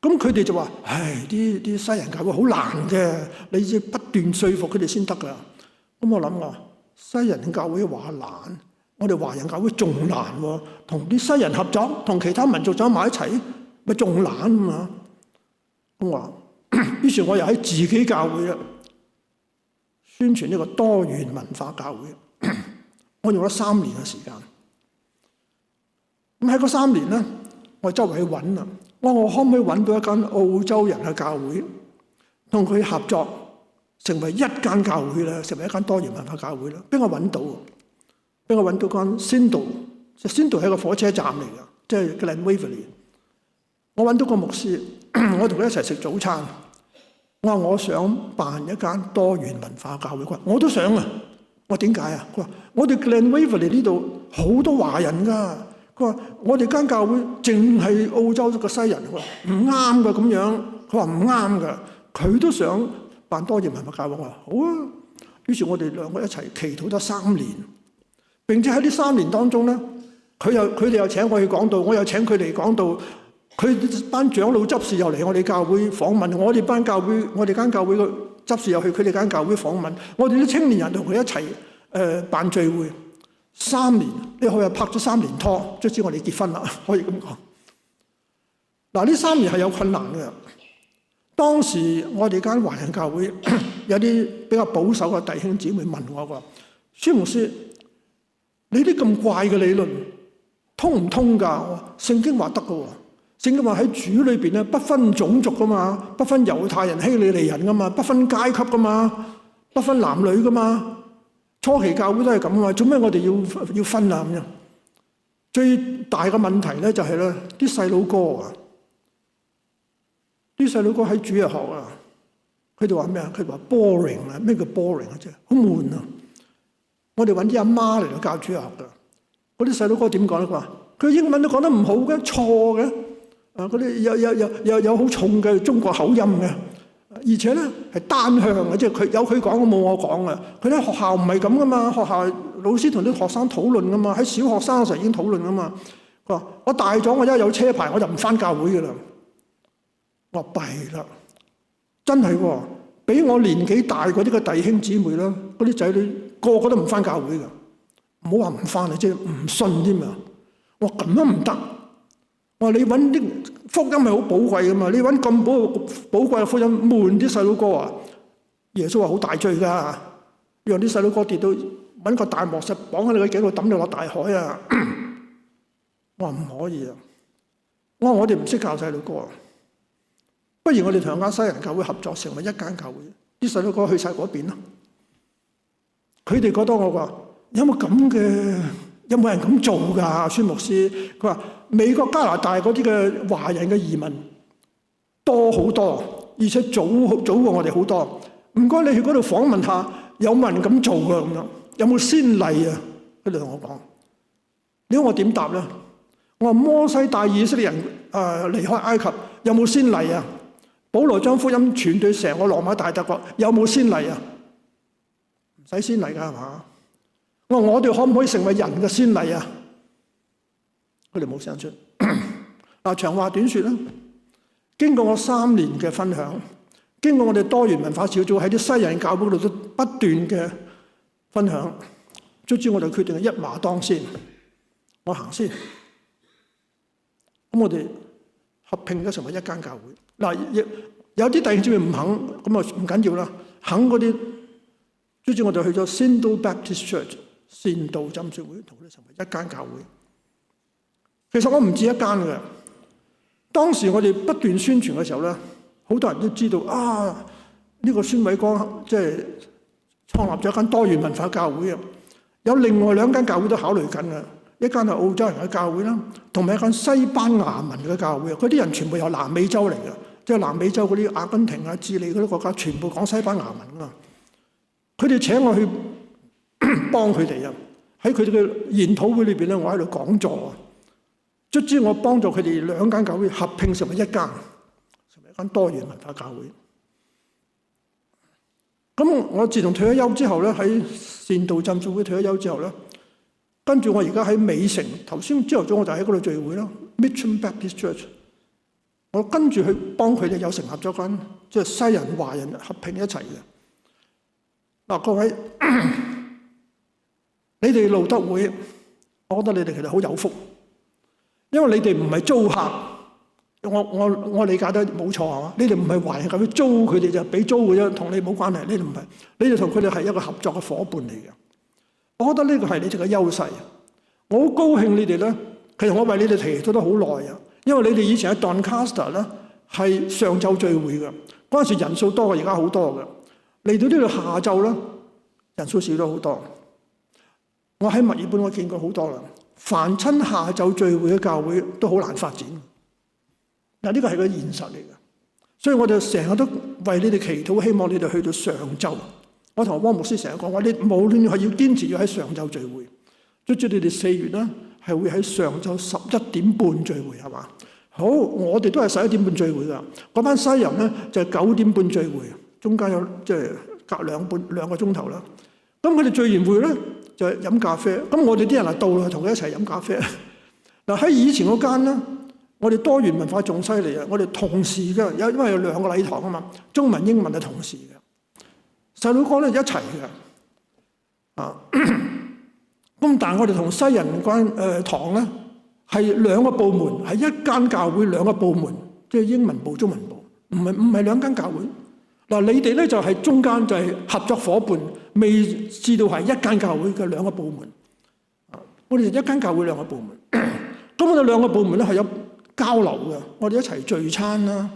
H: 咁佢哋就話：唉，啲西人教會好難嘅，你要不斷說服佢哋先得㗎。咁我諗西人教會話難，我哋華人教會仲難喎，同啲西人合作，同其他民族走埋一齊，咪仲難啊嘛。咁話，於是我又喺自己教會啦，宣傳呢個多元文化教會。我用咗3年嘅時間。咁喺嗰3年咧，我周圍去揾啦，我可唔可以揾到一間澳洲人嘅教會，同佢合作？成為一間教會啦，成為一間多元文化教會啦。俾我揾到間Sindel 係一個火車站嚟嘅，即係 Glenwaverley。我揾到個牧師，我同佢一齊食早餐。我話我想辦一間多元文化教會。佢話我都想啊。我點解啊？佢話我哋 Glenwaverley 呢度好多華人㗎。佢話我哋間教會淨係澳洲個西人。佢話唔啱㗎咁樣。佢話唔啱㗎，佢都想辦多元文化教會。我話好啊，於是我哋2個一齊祈禱咗3年，並且喺呢3年當中咧，佢哋又請我去講道，我又請佢哋講道，佢班長老執事又嚟我哋教會訪問，我哋間教會嘅執事又去佢哋間教會訪問，我哋啲青年人同佢一齊辦聚會3年，你可以拍咗3年拖，卒之我哋結婚啦，可以咁講。嗱，呢3年係有困難嘅。當時我哋間華人教會有啲比較保守嘅弟兄姊妹問我話：孫牧師，你啲咁怪嘅理論通唔通㗎？聖經話得㗎喎，聖經話喺主裏邊咧不分種族㗎嘛，不分猶太人、希利尼人㗎嘛，不分階級㗎嘛，不分男女㗎嘛。初期教會都係咁啊，做咩我哋要分啊咁樣？最大嘅問題咧就係咧啲細佬哥啊！啲細佬哥喺主日學啊，佢哋話咩啊？佢哋話 boring 啊，咩叫 boring 啊？啫，好悶啊！我哋揾啲阿媽嚟到教主日學㗎。嗰啲細佬哥點講咧？佢話佢英文都講得唔好嘅，錯嘅。嗰啲有好重嘅中國口音嘅，而且咧係單向嘅，即係佢有佢講，冇我講嘅。佢喺學校唔係咁噶嘛，學校老師同啲學生討論噶嘛，喺小學生嘅時候已經討論噶嘛。佢話我大咗，我一有車牌我就唔返教會㗎啦。我話弊啦，真係喎！比我年紀大嗰啲嘅弟兄姊妹啦，嗰啲仔女個個都唔返教會㗎，唔好話唔返啊，即係唔信添啊！我話咁樣唔得，我話你揾啲福音係好寶貴㗎嘛，你揾咁寶貴嘅福音悶啲細佬哥啊！耶穌話好大罪㗎，讓啲細佬哥跌到揾個大磨石綁喺你嘅頸度抌你落大海啊！我話唔可以啊！我哋唔識教細佬哥啊！不如我哋同間西人教會合作，成為一間教會，啲細佬哥去晒嗰邊咯。佢哋覺得我話有冇人咁做㗎？孫牧師，佢話美國加拿大嗰啲嘅華人嘅移民多好多，而且早過我哋好多。唔該，你去嗰度訪問下，有冇人咁做㗎？咁樣有冇先例啊？佢哋同我講，你估我點答咧？我話摩西帶以色列人離開埃及，有冇先例啊？保羅將福音傳對成個羅馬大帝國，有冇先例啊？唔使先例㗎係嘛？我哋可唔可以成為人嘅先例啊？佢哋冇聲出。嗱，長話短説啦，經過我3年嘅分享，經過我哋多元文化小組喺啲西人教會度不斷嘅分享，卒之我就決定一馬當先，我行先。咁我哋合併咗成為一間教會。嗱，有啲弟兄姊妹唔肯，咁啊唔緊要啦。肯嗰啲，卒之我就去咗 Sindal Baptist Church 善道浸信會，同佢哋成為一間教會。其實我唔止一間嘅。當時我哋不斷宣傳嘅時候咧，好多人都知道啊，呢個孫偉光即係創立咗一間多元文化教會啊。有另外2間教會都考慮緊嘅，一間係澳洲人嘅教會啦，同埋一間西班牙文嘅教會啊。嗰啲人全部由南美洲嚟嘅，即係南美洲嗰啲阿根廷啊、智利嗰啲國家，全部講西班牙文啊。佢哋請我去幫佢哋啊，喺佢哋嘅研討會裏邊咧，我喺度講座啊。卒之我幫助佢哋2間教會合併成為一間，成為一間多元文化教會。咁我自從退咗休之後咧，喺善道浸信會退咗休之後咧，跟住我而家喺美城，頭先朝頭早我就喺嗰度聚會啦 ，Mitcham Baptist Church。我跟住去幫佢哋有成立咗間即係西人華人合併一齊嘅。嗱，各位，你哋路德會，我覺得你哋其實好有福。因為你哋唔係租客，我理解得冇錯係嘛？你哋唔係華人教會租佢哋就俾租嘅啫，同你冇關係。你哋唔係，你哋同佢哋係一個合作嘅伙伴嚟嘅。我覺得呢個係你哋嘅優勢。我好高興你哋咧，其實我為你哋祈禱咗好耐啊。因為你哋以前喺 Doncaster 咧係上晝聚會嘅，嗰陣時人數多過而家好多嘅。嚟到呢度下晝咧，人數少咗好多。我喺墨爾本我見過好多啦。凡親下晝聚會嘅教會都好難發展。嗱，呢個係個現實嚟嘅，所以我哋成日都為你哋祈禱，希望你哋去到上晝。我同汪牧師成日講話，你無論係要堅持要喺上晝聚會，卒之你哋4月咧係會喺上晝11點半聚會係嘛？好，我哋都係11點半聚會㗎。嗰班西人咧就係9點半聚會，中間有即係隔2個鐘頭啦。咁佢哋聚完會咧，就飲咖啡，咁我哋啲人到啦，同佢一齊飲咖啡。嗱，喺以前嗰間咧，我哋多元文化仲犀利啊！我哋同時嘅，因為有2個禮堂啊嘛，中文英文係同時嘅，細佬哥咧一齊嘅。啊，咁但係我哋同西人堂咧係2個部門，係一間教會2個部門，即係英文部、中文部，唔係2間教會。嗱，你哋咧就係中間就係合作伙伴，未至到係一間教會嘅2個部門。我哋一間教會2個部門，咁我哋2個部門咧係有交流嘅，我哋一齊聚餐啦，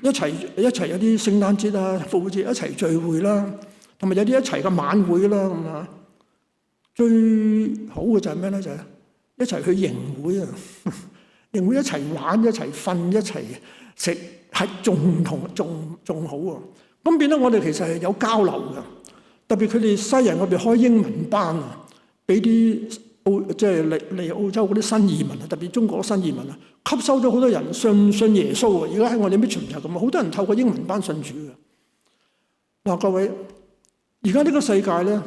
H: 一齊有啲聖誕節啊、復活節一齊聚會啦，同埋有啲一齊嘅晚會啦咁啊。最好嘅就係咩咧？就係一齊去營會啊，營會一齊玩、一齊瞓、一齊食。係仲好喎，咁變得我哋其實係有交流嘅，特別佢哋西人嗰邊開英文班啊，俾啲即係嚟澳洲嗰啲新移民啊，特別中國新移民啊，吸收咗好多人信耶穌啊！而家喺我哋 Mitcham 就咁啊，好多人透過英文班信主嘅。嗱，各位，而家呢個世界咧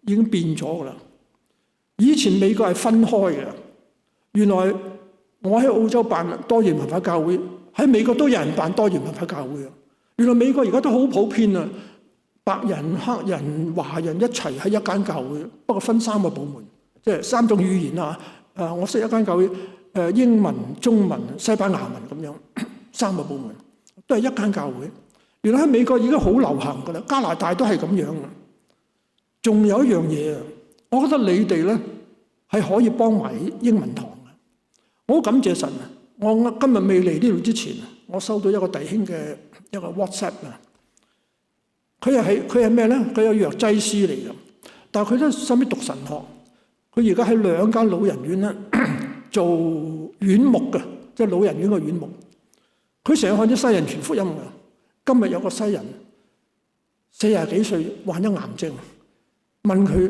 H: 已經變咗噶啦，以前美國係分開嘅，原來我喺澳洲辦多元文化教會。喺美國都有人辦多元文化教會啊！原來美國而家都好普遍啊，白人、黑人、華人一齊喺一間教會，不過分3個部門，即係3種語言啊！我識一間教會，英文、中文、西班牙文咁樣3個部門，都係一間教會。原來喺美國已經好流行噶啦，加拿大都係咁樣啊！仲有一樣嘢啊，我覺得你哋咧係可以幫埋英文堂嘅，我好感謝神啊！我今日未嚟呢度之前，我收到一個弟兄嘅一個 WhatsApp 啊。佢係咩咧？佢係藥劑師嚟嘅，但係佢都收尾讀神學。佢而家喺2間老人院咧做院牧嘅，即係老人院嘅院牧。佢成日向啲西人傳福音嘅。今日有個西人40幾歲患咗癌症，問佢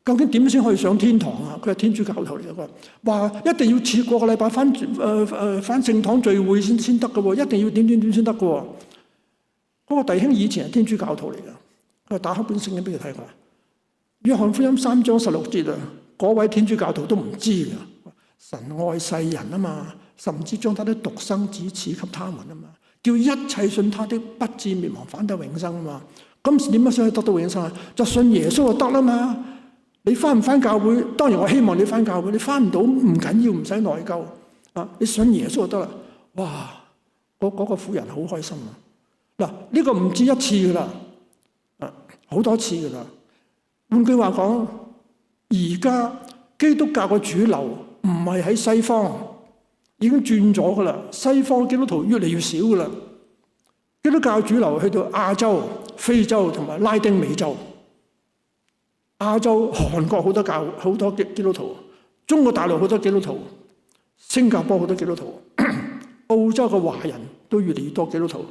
H: 究竟點先可以上天堂啊？佢係天主教徒嚟嘅，話一定要遲過個禮拜翻聖堂聚會先得嘅喎，一定要點先得嘅喎。嗰個弟兄以前係天主教徒嚟嘅，佢打開本聖經俾佢睇過。約翰福音3章16節啊，嗰位天主教徒都唔知嘅。神愛世人啊嘛，甚至將他的獨生子賜給他們啊嘛，叫一切信他的不至滅亡，反得永生啊嘛。咁點樣先可以得到永生啊？就信耶穌就得啦嘛。你翻唔翻教會？當然我希望你翻教會，你翻唔到唔緊要，唔使內疚啊！你信耶穌就得啦。哇！嗰個婦人好開心啊！嗱，呢個唔止一次噶啦，好多次噶啦。換句話講，而家基督教嘅主流唔係喺西方，已經轉咗噶啦。西方基督徒越嚟越少噶啦。基督教主流去到亞洲、非洲同埋拉丁美洲。亞洲、韓國好多基督徒，中國大陸好多基督徒，新加坡好多基督徒，澳洲嘅華人都越嚟越多基督徒。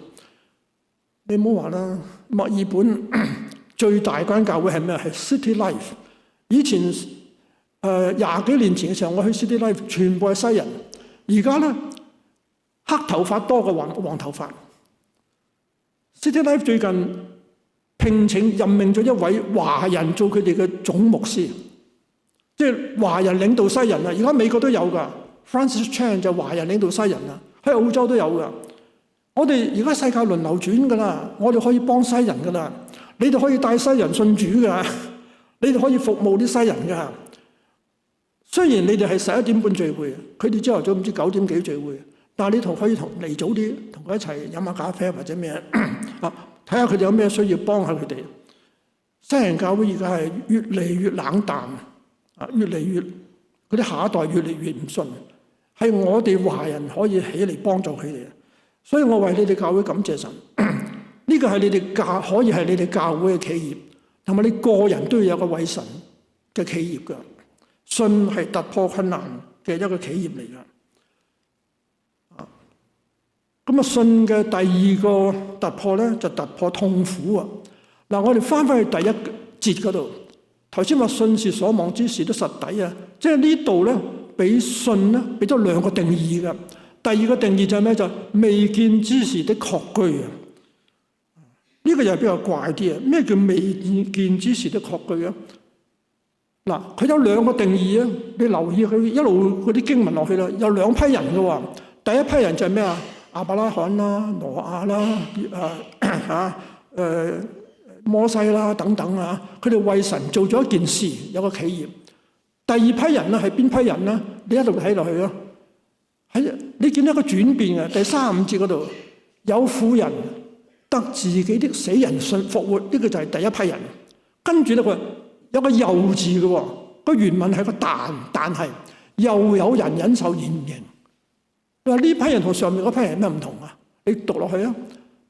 H: 你唔好話啦，墨爾本最大間教會係咩？係 City Life。以前20幾年前嘅時候，我去 City Life 全部係西人，而家咧黑頭髮多過黃頭髮。City Life 最近聘請任命咗一位華人做佢哋嘅總牧師，即係華人領導西人啊！而家美國都有㗎 ，Francis Chan 就華人領導西人啊，喺澳洲都有㗎。我哋而家世界輪流轉㗎啦，我哋可以幫西人㗎啦，你哋可以帶西人信主㗎，你哋可以服務啲西人㗎。雖然你哋係11點半聚會，佢哋朝頭早唔知9點幾聚會，但係你可以嚟早啲，同佢一齊飲下咖啡或者咩啊，睇下佢哋有咩需要，幫下佢哋。西人教會而家係越嚟越冷淡，越嚟越嗰啲下一代越嚟越唔信，係我哋華人可以起嚟幫助佢哋。所以我為你哋教會感謝神，呢個係你哋可以係你哋教會嘅企業，同埋你個人都要有個為神嘅企業㗎。信係突破困難嘅一個企業嚟㗎。咁啊，信嘅第二個突破咧，就突破痛苦啊！嗱，我哋翻返去第一節嗰度，頭先話信是所望之事的實底啊，即係呢度咧，俾信咧俾咗兩個定義㗎。第二個定義就係咩？就未見之事的確據啊！呢個又係比較怪啲啊！咩叫未見之事的確據啊？嗱，佢有兩個定義啊！你留意佢一路嗰啲經文落去啦，有兩批人嘅喎。第一批人就係咩啊？亞伯拉罕啦、挪亞啦、摩西啦等等啊，佢哋為神做咗一件事，有個企業。第二批人咧係邊批人咧？你一路睇落去咯。你見到一個轉變嘅，第35節嗰度有婦人得自己的死人信復活，呢個就係第一批人。跟住咧佢有個又字嘅喎，個原文係個但係又有人忍受嚴刑。你話呢批人同上面嗰批人有咩唔同啊？你讀落去啊，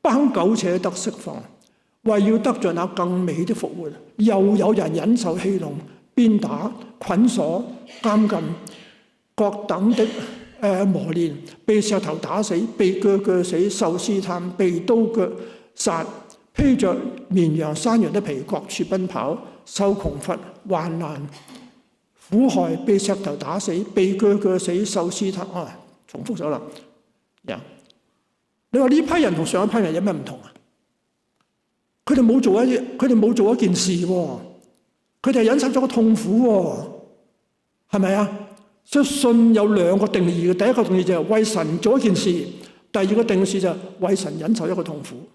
H: 不肯苟且得釋放，為要得着那更美的復活。又有人忍受戲弄、鞭打、捆鎖、監禁、各等的磨練，被石頭打死，被鋸死，受試探，被刀腳殺，披着綿羊、山羊的皮，各處奔跑，受窮乏、患難、苦害，被石頭打死，被鋸死，受試探。重複咗啦。你話呢批人同上一批人有咩唔同啊？佢哋冇做一件事喎，佢哋係忍受咗個痛苦喎，係咪啊？所以信有兩個定義嘅，第一個定義就係為神做一件事，第二個定義就係為神忍受一個痛苦。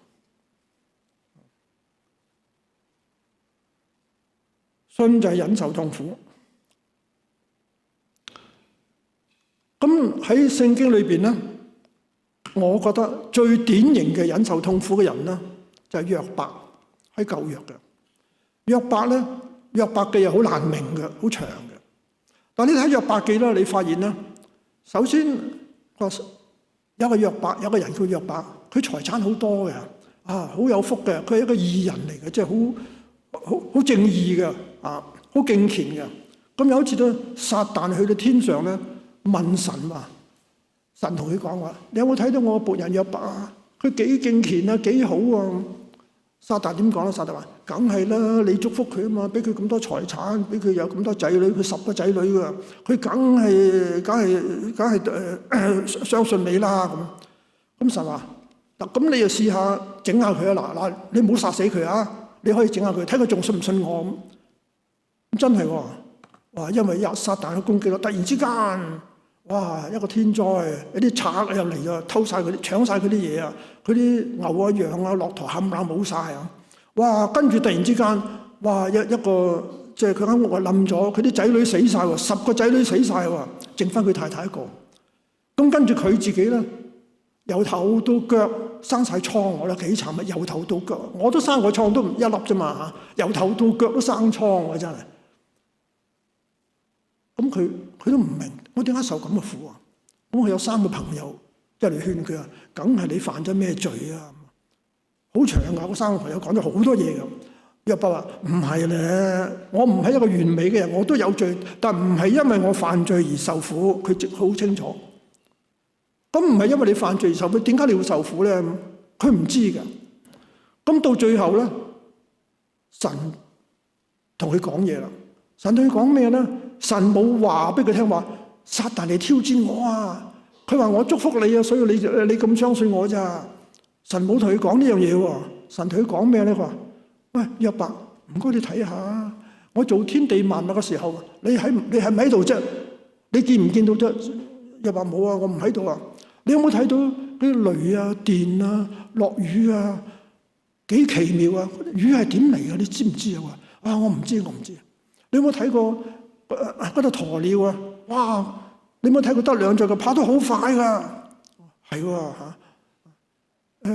H: 信就係忍受痛苦。咁喺聖經裏邊咧，我覺得最典型嘅忍受痛苦嘅人咧，就係約伯喺舊約嘅。約伯咧，約伯記係好難明嘅，好長嘅。但你睇約伯記啦，你發現咧，首先有個約伯，有個人叫約伯，佢財產好多嘅，好有福嘅，佢係一個義人嚟嘅，即係好正義嘅，好敬虔嘅。咁有一次咧，撒旦去到天上咧，問神話，神同佢講話：你有冇睇到我僕人約伯啊？佢幾敬虔啊，幾好啊！撒旦點講咧？撒旦話：梗係啦，你祝福佢啊嘛，俾佢咁多財產，俾佢有咁多仔女，佢10個仔女㗎，佢梗係相信你啦咁。咁神話嗱，咁你就試下整下佢啊！嗱，你唔好殺死佢啊！你可以整下佢，睇佢仲信唔信我咁。真係喎，哇！因為撒旦嘅攻擊咯，突然之間，哇！一個天災，有啲賊又嚟啊，偷晒佢啲，搶晒佢啲嘢啊！佢啲牛啊、羊啊、駱駝冚唪唥冇晒啊！哇！跟住突然之間，哇！一個即係佢間屋啊冧咗，佢啲仔女死晒喎，10個仔女死晒喎，剩翻佢太太一個。咁跟住佢自己咧，由頭到腳生晒瘡，我覺得幾慘啊！由頭到腳，我都生過瘡，都唔一粒啫嘛嚇，由頭到腳都生瘡啊！真係。咁佢都唔明，我點解受咁嘅苦啊？咁佢有3個朋友一嚟勸佢啊，梗係你犯咗咩罪啊？好長啊！嗰3個朋友講咗好多嘢㗎。約伯話：唔係咧，我唔係一個完美嘅人，我都有罪，但唔係因為我犯罪而受苦。佢好清楚。咁唔係因為你犯罪而受苦，點解你會受苦咧？佢唔知㗎。咁到最後咧，神同佢講嘢啦。神對佢講咩咧？神冇話俾佢聽話，撒旦嚟挑戰我啊！佢話我祝福你啊，所以你咁相信我咋？神冇同佢講呢樣嘢喎。神同佢講咩咧？佢話：喂，約伯，唔該你睇下，我做天地萬物嘅時候，你係咪喺度啫？你見唔見到啫？約伯冇啊，我唔喺度啊。你有冇睇到啲雷啊、電啊、落雨啊？幾奇妙啊！雨係點嚟嘅？你知唔知啊？啊，我唔知。你有冇睇過嗰隻鴕鳥啊？哇！你有冇睇過得2隻嘅，跑得好快㗎？係喎嚇。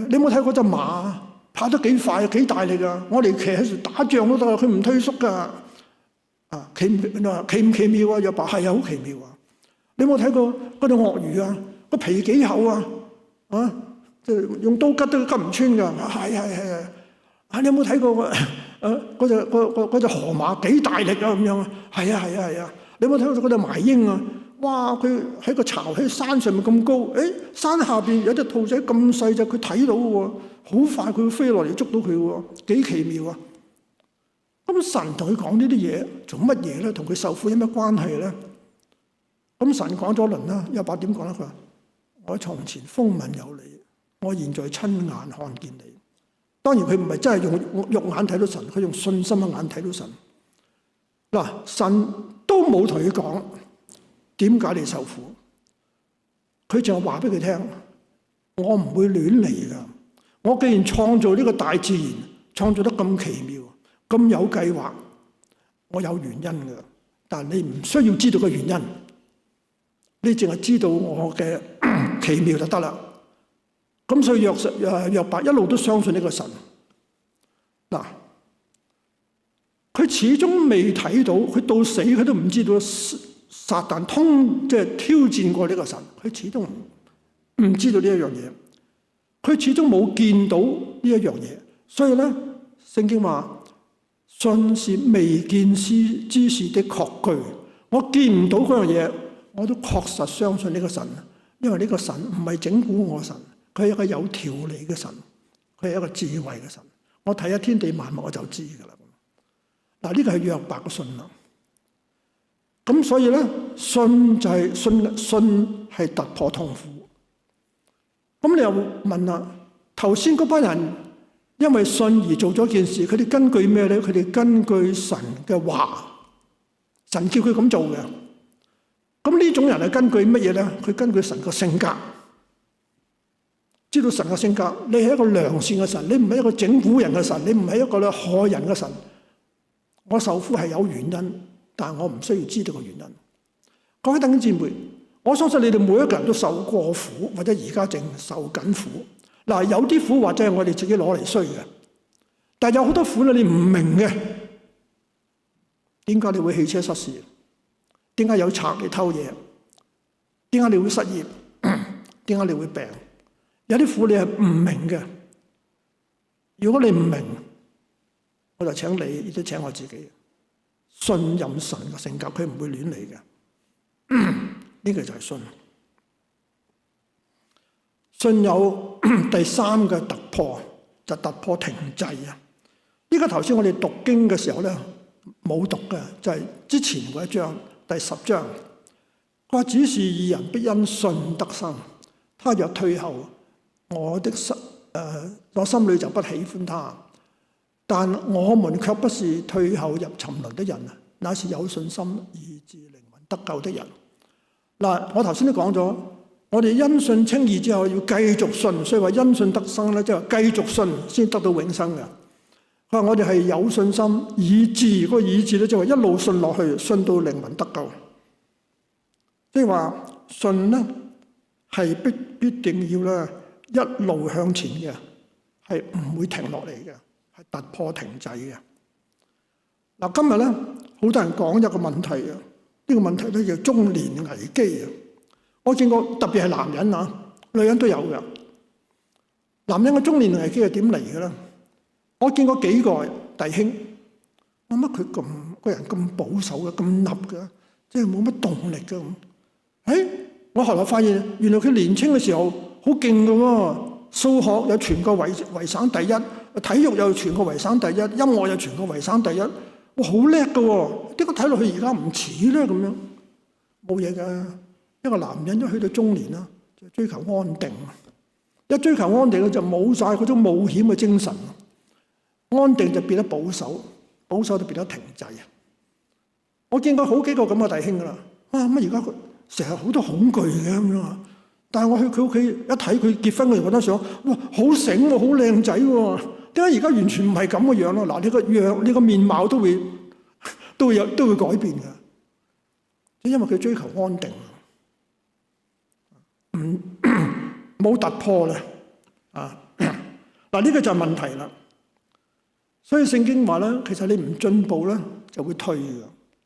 H: 你有冇睇過隻馬跑得幾快、幾大力啊？我哋騎喺度打仗都得，佢唔退縮㗎。啊，奇唔奇妙啊？約伯係啊，好奇妙啊！你有冇睇過嗰隻鱷魚啊？個皮幾厚啊？啊，即係用刀吉都吉唔穿㗎。係。啊，你有冇睇過嗰隻河馬幾大力啊？咁樣啊？係啊。你有冇睇過嗰隻麻鷹啊？哇！佢喺個巢喺山上面咁高，誒，山下邊有隻兔仔咁細隻，佢睇到喎，好快佢會飛落嚟捉到佢喎，幾奇妙啊！咁神同佢講呢啲嘢做乜嘢咧？同佢受苦有咩關係咧？咁神講咗輪啦，約伯點講咧？佢話：我從前風聞有你，我現在親眼看見你。當然佢唔係真係用肉眼睇到神，佢用信心嘅眼睇到神。嗱，神都冇同佢講點解你受苦，佢就話俾佢聽：我唔會亂嚟㗎。我既然創造呢個大自然，創造得咁奇妙、咁有計劃，我有原因㗎。但你唔需要知道個原因，你淨係知道我嘅奇妙就得啦。咁所以約伯一路都相信呢個神。嗱，佢始終未睇到，佢到死佢都唔知道撒旦即係挑戰過呢個神，佢始終唔知道呢一樣嘢，佢始終冇見到呢一樣嘢。所以咧，聖經話：信是未見之事的確據。我見唔到嗰樣嘢，我都確實相信呢個神，因為呢個神唔係整蠱我神。佢係一個有條理嘅神，佢係一個智慧嘅神。我睇下天地萬物我就知㗎啦。嗱，呢個係約伯嘅信啦。咁所以咧，信就係信係突破痛苦。咁你又問啦，頭先嗰班人因為信而做咗件事，佢哋根據咩咧？佢哋根據神嘅話，神叫佢咁做嘅。咁呢種人係根據乜嘢咧？佢根據神嘅性格。知道神嘅性格，你係一個良善嘅神，你唔係一個整蠱人嘅神，你唔係一個害人嘅神。我受苦係有原因，但我唔需要知道個原因。各位弟兄姊妹，我相信你哋每一個人都受過苦，或者而家正受緊苦。嗱，有啲苦或者係我哋自己攞嚟衰嘅，但係有好多苦你唔明嘅。點解你會汽車失事？點解有賊嚟偷嘢？點解你會失業？點解你會病？有啲苦你係唔明嘅。如果你唔明，我就請你，亦都請我自己信任神嘅性格，佢唔會亂嚟嘅。呢個就係信。信有第三個突破，就突破停滯啊！呢個頭先我哋讀經嘅時候咧冇讀嘅，就係之前嗰一章第10章。佢話只是義人必因信得生，他若退後，我心裏就不喜歡他。但我們卻不是退後入沉淪的人，乃是有信心以致靈魂得救的人。嗱，我頭先都講咗，我哋因信稱義之後要繼續信，所以話因信得生咧，即係繼續信先得到永生嘅。佢話我哋係有信心以致，嗰個以致咧就係一路信落去，信到靈魂得救。即係話信咧係必定要咧一路向前嘅，係唔會停落嚟嘅，係突破停滯嘅。嗱，今日咧好多人講一個問題啊，呢個問題咧叫中年危機啊。我見過特別係男人啊，女人都有嘅。男人嘅中年危機係點嚟嘅咧？我見過幾個弟兄，乜佢咁個人咁保守嘅，咁立嘅，即係冇乜動力嘅咁。我後來發現原來佢年輕嘅時候好勁嘅喎，數學有全國維省第一，體育有全國維省第一，音樂有全國維省第一，哇好叻嘅喎！點解睇落去而家唔似咧咁樣？冇嘢嘅，一個男人一去到中年啦，就追求安定，一追求安定咧就冇晒嗰種冒險嘅精神，安定就變得保守，保守就變得停滯。我見過好幾個咁嘅弟兄噶啦，乜而家佢成日好多恐懼嘅咁樣啊！但係我去佢屋企一睇佢結婚嘅嗰張相，哇，好醒喎，好靚仔喎！點解而家完全唔係咁嘅樣咯？嗱，你個樣、你個面貌都會改變嘅，因為佢追求安定，冇突破咧啊！嗱，呢個就係問題啦。所以聖經話咧，其實你唔進步咧，就會退嘅。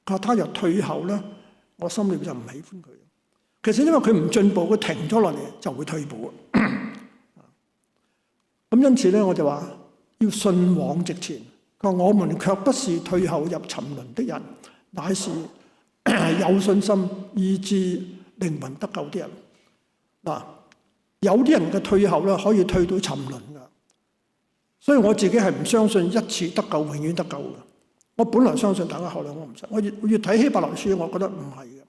H: 佢話他若退後咧，我心裏就唔喜歡佢。其實因為佢唔進步，佢停咗落嚟就會退步。咁因此咧，我就話要信往直前。佢話我們卻不是退後入沉淪的人，乃是有信心以致靈魂得救的人。嗱，有啲人嘅退後咧，可以退到沉淪噶。所以我自己係唔相信一次得救永遠得救嘅。我本來相信，但係後來我唔信。我越睇希伯來書，我覺得唔係嘅。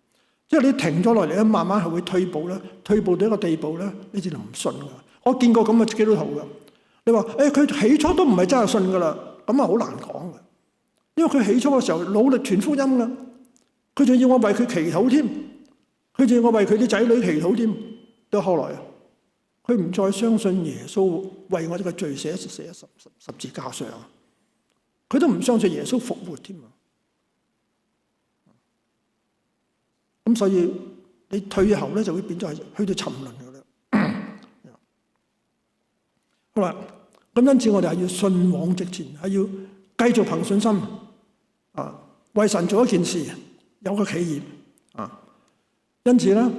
H: 即係你停咗落嚟咧，慢慢係會退步咧，退步到一個地步咧，你就唔信㗎。我見過咁嘅基督徒㗎。你話佢起初都唔係真係信㗎啦，咁啊好難講嘅。因為佢起初嘅時候努力傳福音㗎，佢仲要我為佢祈禱添，佢仲要我為佢啲仔女祈禱添。到後來佢唔再相信耶穌為我哋嘅罪寫十字架上，佢都唔相信耶穌復活添啊！咁所以你退後咧就會變咗係去到沉淪㗎啦。好啦，咁因此我哋係要信往直前，係要繼續憑信心啊，為神做一件事，有個企業啊。因此咧，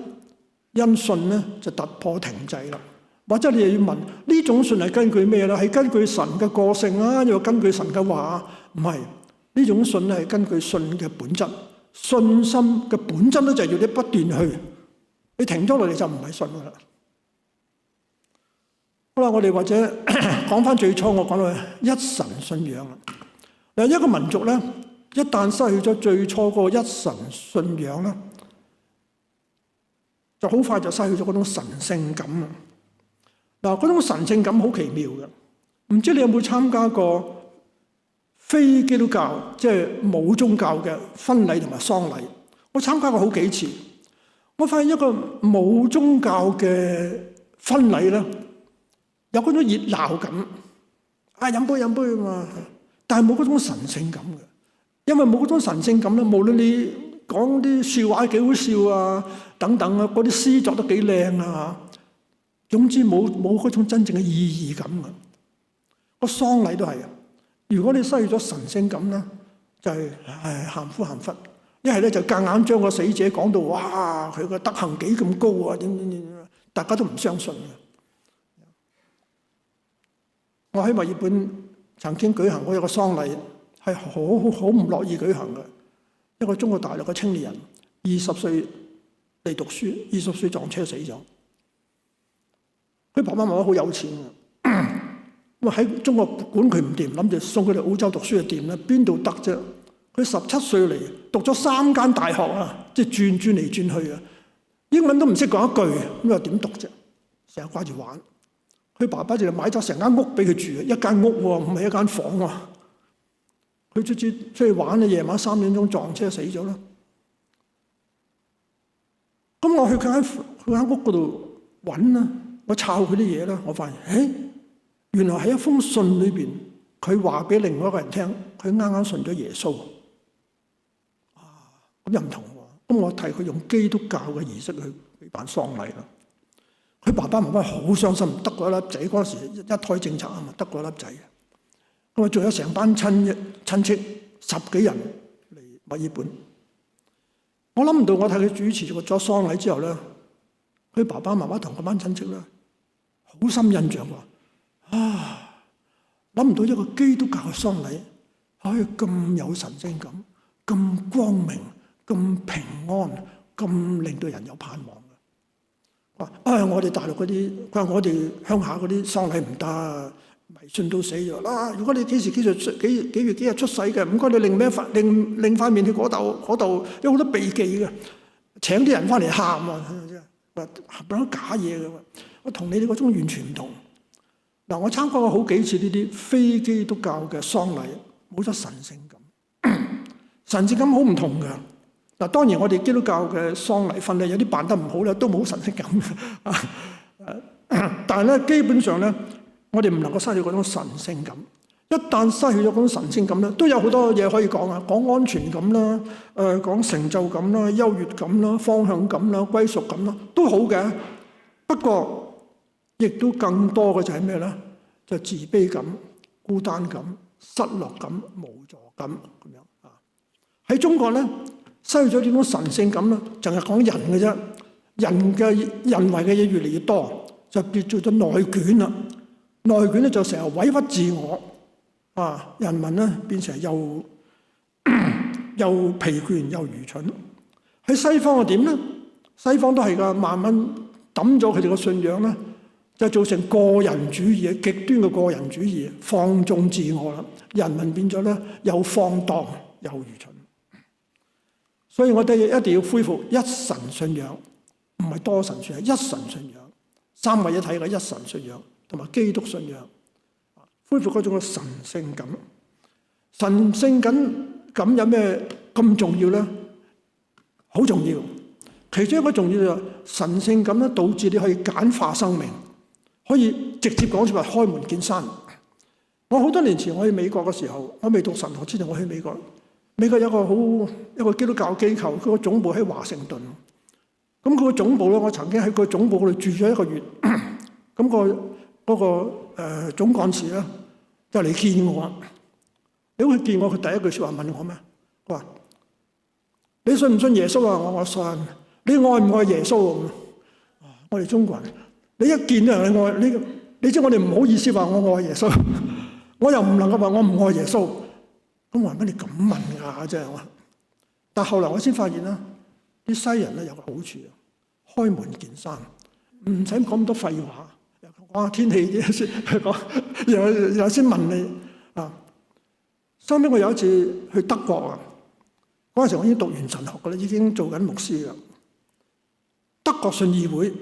H: 因信咧就突破停滯啦。或者你又要問呢種信係根據咩咧？係根據神嘅個性啊，又根據神嘅話？唔係，呢種信咧係根據信嘅本質。信心嘅本質咧就係要你不斷去，你停咗落嚟就唔係信噶啦。好啦，我哋或者講翻最初我講到一神信仰啦。嗱，一個民族咧，一旦失去咗最初嗰個一神信仰咧，就好快就失去咗嗰種神聖感啊！嗱，嗰種神聖感好奇妙嘅，唔知你有冇參加過非基督教即係冇宗教嘅婚禮同埋喪禮？我參加過好幾次，我發現一個冇宗教嘅婚禮咧，有嗰種熱鬧感，飲杯飲杯啊嘛，但係冇嗰種神聖感嘅，因為冇嗰種神聖感咧，無論你講啲笑話幾好笑啊，等等啊，嗰啲詩作得幾靚啊，總之冇嗰種真正嘅意義感啊。個喪禮都係啊。如果你失去咗神聖感咧，就係喊苦喊忽；一係咧就夾硬將個死者講到哇，佢個德行幾咁高啊，點，大家都唔相信嘅。我喺墨爾本曾經舉行過一個喪禮，係好唔樂意舉行嘅。一個中國大陸嘅青年人，20歲嚟讀書，20歲撞車死咗。佢爸爸媽媽好有錢嘅，咁啊喺中國管佢唔掂，諗住送佢嚟澳洲讀書就掂啦，邊度得啫？佢17歲嚟，讀咗3間大學啊，即係轉嚟轉去啊，英文都唔識講一句，咁又點讀啫？成日掛住玩。佢爸爸就買咗成間屋俾佢住，一間屋喎，唔係一間房喎。佢出去玩咧，夜晚3點鐘撞車死咗啦。咁我去佢間屋嗰度揾啦，我抄佢啲嘢啦，我發現，原來喺一封信裏邊，佢話俾另外一個人聽，佢啱啱信咗耶穌。咁又唔同喎。咁我替佢用基督教嘅儀式去辦喪禮啦。佢爸爸媽媽好傷心，得過一粒仔，嗰時一胎政策啊嘛，得過一粒仔。咁啊，仲有成班親戚10幾人嚟墨爾本。我諗唔到，我睇佢主持咗喪禮之後咧，佢爸爸媽媽同嗰班親戚咧，好深印象喎。諗唔到一個基督教嘅喪禮可以咁有神聖感、咁光明、咁平安、咁令到人有盼望嘅。我哋大陸嗰啲，佢話我哋鄉下嗰啲喪禮唔得，迷信到死咗啦。如果你幾月幾日出世嘅，唔該你另塊面去嗰度，有好多避忌嘅，請啲人翻嚟喊啊，話講假嘢嘅。我同你哋嗰種完全唔同。嗱，我參加過好幾次呢啲非基督教嘅喪禮，冇咗神聖感，神聖感好唔同嘅。嗱，當然我哋基督教嘅喪禮婚禮有啲辦得唔好咧，都冇神聖感。但係咧，基本上咧，我哋唔能夠失去嗰種神聖感。一旦失去咗嗰種神聖感咧，都有好多嘢可以講啊，講安全感啦，講成就感啦、優越感啦、方向感啦、歸屬感啦，都好嘅。不過，亦都更多嘅就係咩咧？就自卑感、孤單感、失落感、無助感咁樣啊。喺中國咧，失去咗呢種神聖感咧，淨係講人嘅啫。人為嘅嘢越嚟越多，就變做咗內卷啦。內卷咧就成日委屈自我啊，人民咧變成又疲倦又愚蠢。喺西方係點咧？西方都係噶，慢慢抌咗佢哋嘅信仰咧，就造成個人主義，極端嘅個人主義，放縱自我啦。人民變咗咧又放蕩又愚蠢。所以我哋一定要恢復一神信仰，唔係多神信仰，一神信仰，三位一體嘅一神信仰，同埋基督信仰，恢復嗰種嘅神聖感。神聖感有咩咁重要咧？好重要。其中一個重要就係神聖感咧，導致你可以簡化生命，可以直接講出話開門見山。我好多年前我去美國嘅時候，我未讀神學之前，我去美國。美國有一個基督教機構，佢個總部喺華盛頓。咁佢個總部咧，我曾經喺佢總部嗰度住咗1個月。咁嗰個總幹事咧就嚟見我。如果佢見我，佢第一句説話問我咩？佢話：你信唔信耶穌啊？我信。你愛唔愛耶穌？我哋中國人，你一見到人你愛你知我哋唔好意思話我愛耶穌，我又唔能夠話我唔愛耶穌。咁我話乜你咁問㗎？真係我。但後來我先發現啦，啲西人咧有個好處，開門見山，唔使講咁多廢話，講下天氣啲先，又先問你啊。收尾我有一次去德國啊，嗰陣時我已經讀完神學㗎啦，已經做緊牧師啦。德國信義會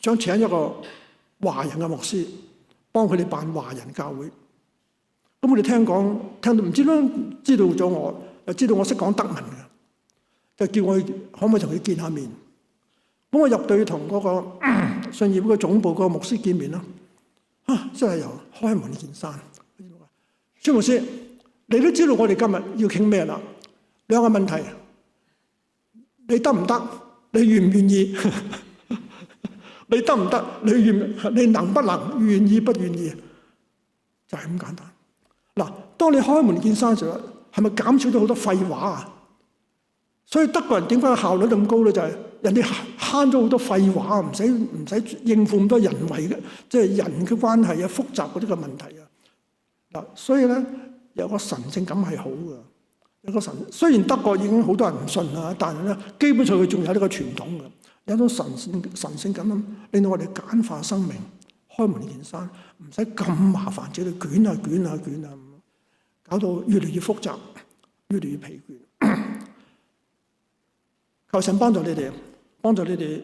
H: 想請一個華人嘅牧師幫佢哋辦華人教會。咁我哋聽到唔知啦，知道咗我，又知道我識講德文嘅，就叫我可唔可以同佢見下面。咁我入隊同嗰個信義會嘅總部嗰個牧師見面啦。真係由開門見山。張牧師，你都知道我哋今日要傾咩啦？兩個問題，你得唔得？你願唔願意？你得唔得？你能不能？願意不願意？就係咁簡單。嗱，當你開門見山嘅時候，係咪減少咗好多廢話啊？所以德國人點解效率咁高咧？就係人哋慳咗好多廢話，唔使應付咁多人為嘅，即係人嘅關係啊，複雜嗰啲嘅問題啊。嗱，所以咧有個神聖感係好嘅。有個神，雖然德國已經好多人唔信啦，但係咧基本上佢仲有呢個傳統嘅，有一種神聖感，令到我哋簡化生命，開門見山，唔使咁麻煩，自己捲啊捲啊捲啊，搞到越嚟越複雜，越嚟越疲倦。求神幫助你哋，幫助你哋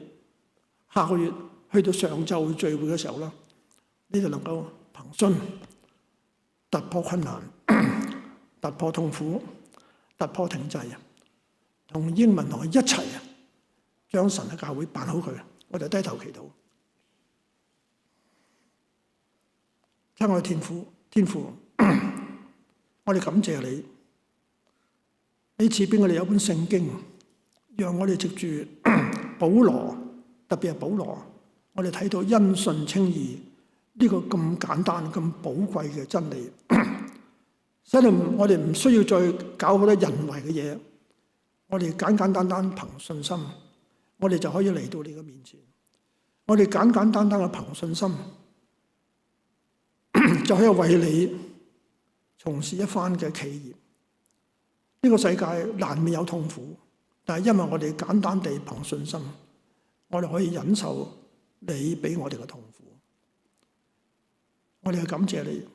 H: 下個月去到上晝聚會嘅時候啦，你哋能夠憑信突破困難、突破痛苦、突破停滯，同英文同佢一齊將神嘅教會辦好佢。我哋低頭祈禱，親愛嘅天父，我哋感謝你，你賜俾我哋有本聖經，讓我哋藉住保羅，特別係保羅，我哋睇到因信稱義呢個咁簡單、咁寶貴嘅真理，使到我哋唔需要再搞好多人為嘅嘢，我哋簡簡單單憑信心，我哋就可以嚟到你嘅面前。我哋簡簡單單嘅憑信心，就可以為你從事一番嘅企業。呢個世界難免有痛苦，但係因為我哋簡單地憑信心，我哋可以忍受你俾我哋嘅痛苦。我哋係感謝你，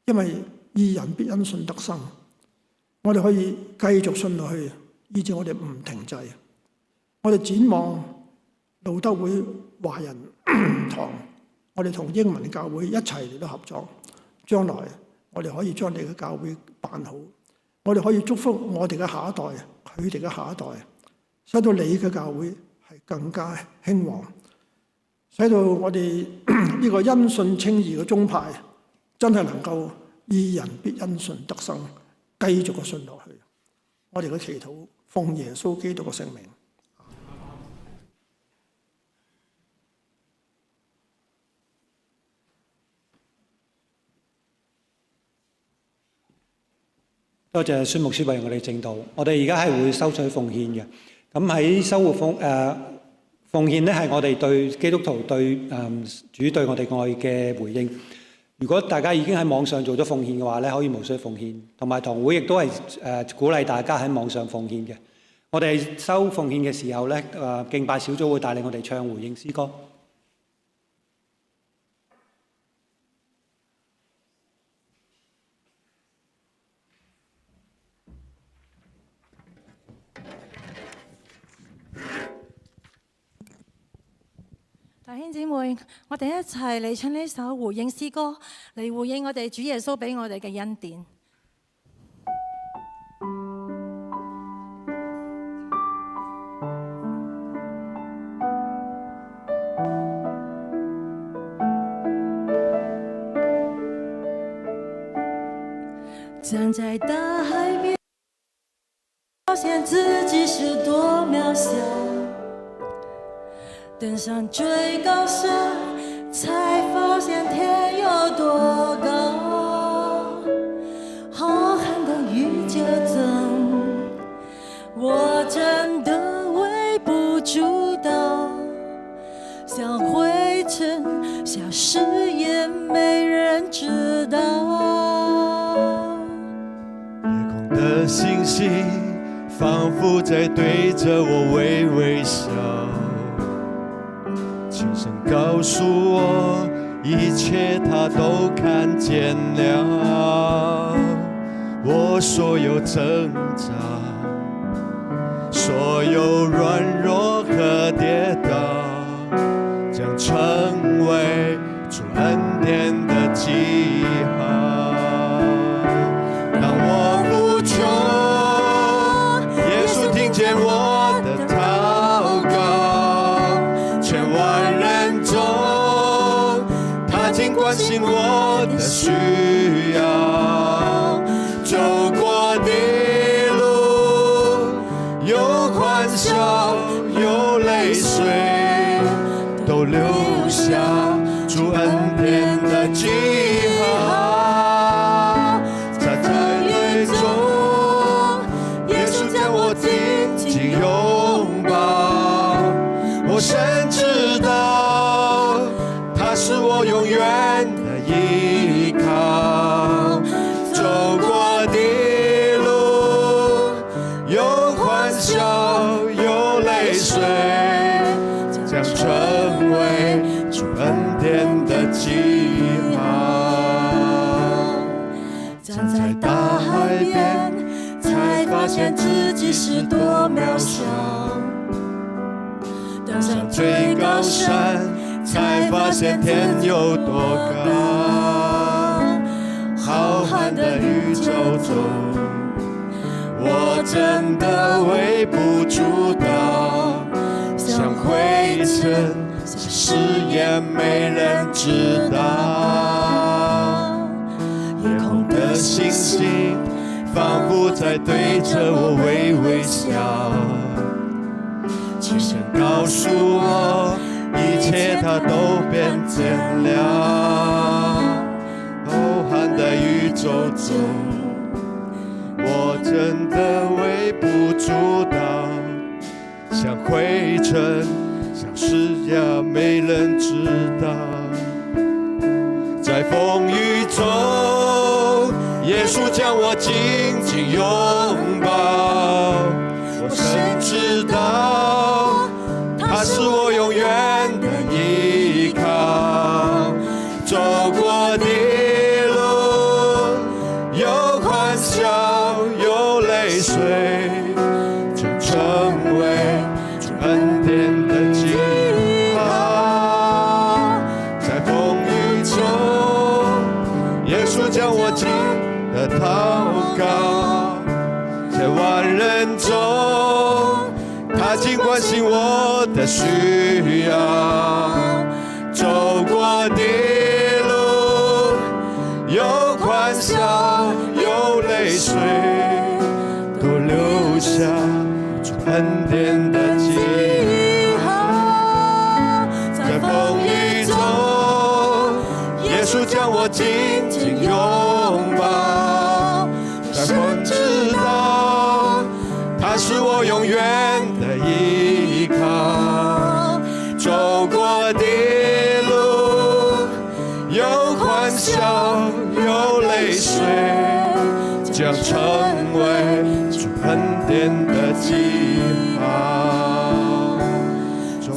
H: 因為義人必因信得生。我哋可以繼續信落去，以致我哋唔停滯。我哋展望路德會華人堂，我哋同英文教會一齊嚟到合作，將來我哋可以將你嘅教會辦好。我哋可以祝福我哋嘅下一代，佢哋嘅下一代，使到你嘅教會係更加興旺，使到我哋呢個因信稱義嘅宗派真係能夠義人必因信得生，繼續嘅信落去。我哋嘅祈禱奉耶穌基督嘅聖名。
D: 多謝孫牧師為我哋證道。我哋而家係會收取奉獻嘅。咁喺收活奉獻咧，係我哋對基督徒對主對我哋愛嘅回應。如果大家已經喺網上做咗奉獻嘅話咧，可以無需奉獻。同埋堂會亦都係鼓勵大家喺網上奉獻嘅。我哋收奉獻嘅時候咧，敬拜小組會帶領我哋唱回應詩歌。
E: 弟兄姊妹，我哋一齊嚟唱呢首回應詩歌，嚟回應我哋主耶穌俾我哋嘅恩典。站在大海邊，發現自己是多渺小。登上最高山，才發現天有多高。浩瀚的宇宙中，我真的微不足道，像灰塵消失也沒人知道。
F: 夜空的星星仿佛在對着我微微笑，輕聲告訴我，一切他都看見了。我所有掙扎，所有軟弱和跌倒，將成為主恩典的記號。當我無窮，耶穌聽見我的禱告，千萬人中，他竟關心我的需要。走過的路，有歡笑，有淚水，都留下主恩典的記號。在淚中，耶穌將我緊緊擁抱，我深知道他是我永遠的依靠。走過的路，有歡笑，有淚水，將成為主恩典的記
E: 现自己是多渺小。登上最高山，才发现天有多高。浩瀚的宇宙中，我真的微不足道，像灰尘，像誓言没人知道。夜空的星星仿佛在对着我微微笑，轻声告诉我，一切它都变简了。浩瀚的宇宙中，我真的微不足道，像灰尘，像誓言没人知道。在风雨中，耶稣将我紧紧拥抱，我深知道他是我永远的依靠。走过的路有欢笑有泪水，就成为主恩典的记号。在风雨中，耶稣将我紧的祷告，在万人中，他尽关心我的需要。走过的路有欢笑有泪水，都留下主恩典的记号。在风雨中，耶稣将我紧紧拥抱，在风知道他是我永远的依靠。走过的路有欢笑有泪水，将成为主恩典的记号。走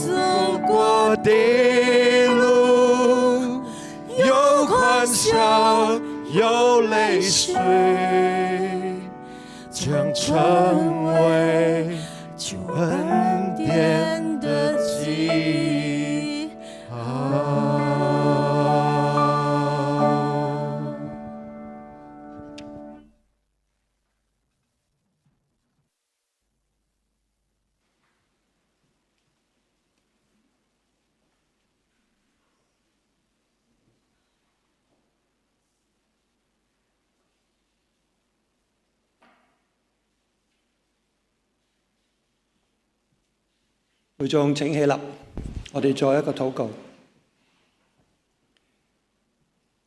E: 过的路有欢笑有泪水，将成为主恩典的记号。
D: 會眾請起立，我哋做一個禱告。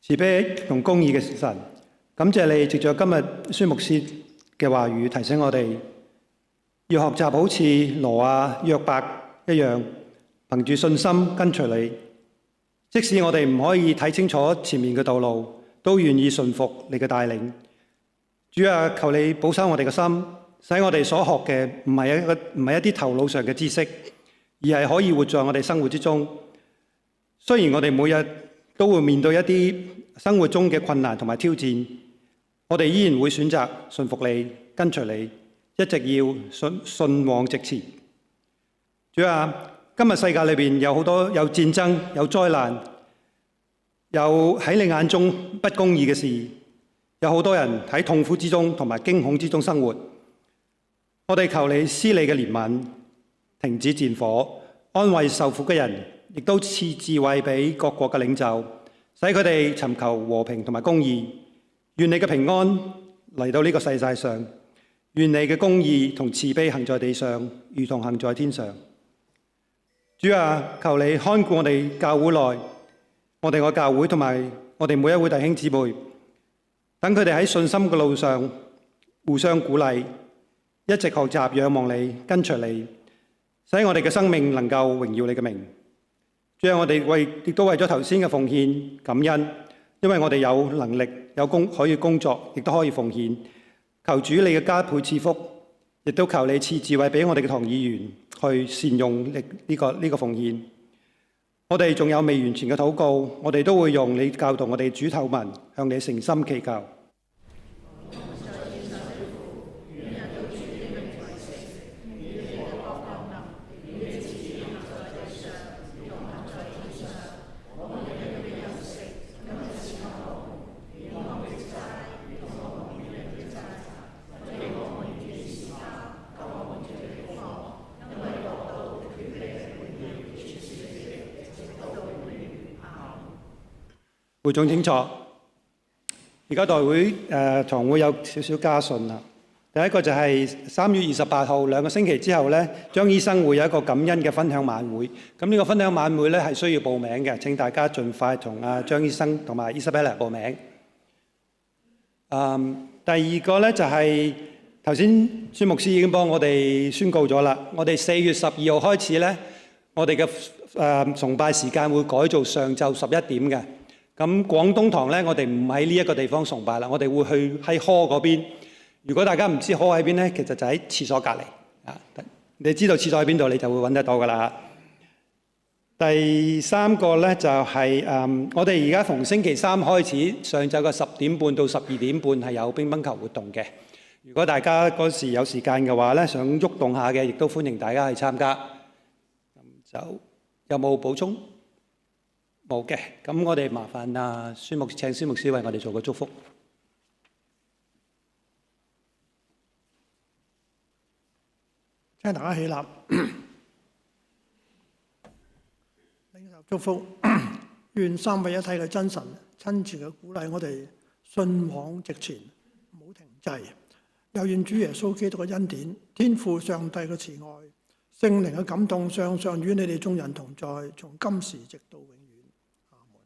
D: 慈悲同公義嘅神，感謝你藉著今日孫牧師嘅話語提醒我哋，要學習好似挪亞、約伯一樣，憑住信心跟隨你。即使我哋唔可以睇清楚前面嘅道路，都願意順服你嘅帶領。主啊，求你保守我哋嘅心，使我哋所學嘅唔係一啲頭腦上嘅知識，而係可以活在我哋生活之中。雖然我哋每日都會面對一啲生活中嘅困難同埋挑戰，我哋依然會選擇順服你、跟隨你，一直要順往直前。主啊，今日世界裏邊有好多有戰爭、有災難，有喺你眼中不公義嘅事，有好多人喺痛苦之中同埋驚恐之中生活。我哋求你施你嘅憐憫，停止戰火，安慰受苦嘅人，亦都賜智慧俾各國嘅領袖，使佢哋尋求和平同埋公義。願你嘅平安嚟到呢個世界上，願你嘅公義同慈悲行在地上，如同行在天上。主啊，求你看顧我哋教會內，我哋個教會同埋我哋每一位弟兄姊妹，等佢哋喺信心嘅路上互相鼓勵，一直學習仰望你、跟隨你，使我哋嘅生命能夠榮耀你嘅名。主啊，我哋亦都為咗頭先嘅奉獻感恩，因為我哋有能力可以工作，亦都可以奉獻。求主你嘅加倍賜福，亦都求你賜智慧俾我哋嘅堂議員去善用呢個奉獻。我哋仲有未完全嘅禱告，我哋都會用你教導我哋主禱文，向你誠心祈求。會眾請坐。而家代會堂會有少少家訊啦。第一個就係3月28號2個星期之後咧，張醫生會有一個感恩嘅分享晚會。咁呢個分享晚會咧係需要報名嘅，請大家盡快同張醫生同埋 Isabella 報名。第二個咧就係頭先孫牧師已經幫我哋宣告咗啦。我哋4月12號開始咧，我哋嘅崇拜時間會改做上晝11點嘅。咁廣東堂咧，我哋唔喺呢一個地方崇拜啦，我哋會去喺 hall 嗰邊。如果大家唔知 hall 喺邊咧，其實就喺廁所隔離啊。你知道廁所喺邊度，你就會揾得到噶啦。第三個咧就係我哋而家逢星期三開始，上晝嘅10點半到12點半係有乒乓球活動嘅。如果大家嗰時有時間嘅話咧，想喐動下嘅，亦都歡迎大家去參加。咁就有冇補充？冇嘅。咁我哋麻煩請孫牧師為我哋做個祝福。
H: 請大家起立，領受祝福。願三位一體嘅真神親自嘅鼓勵我哋信往直前，唔好停滯。又願主耶穌基督嘅恩典、天父上帝嘅慈愛、聖靈嘅感動，常常與你哋眾人同在，從今時直到永遠。阿門。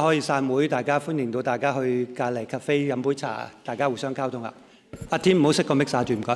D: 可以散會，大家歡迎到大家去隔離咖啡飲杯茶，大家互相溝通啊！阿添唔好熄個 mixer住，唔該。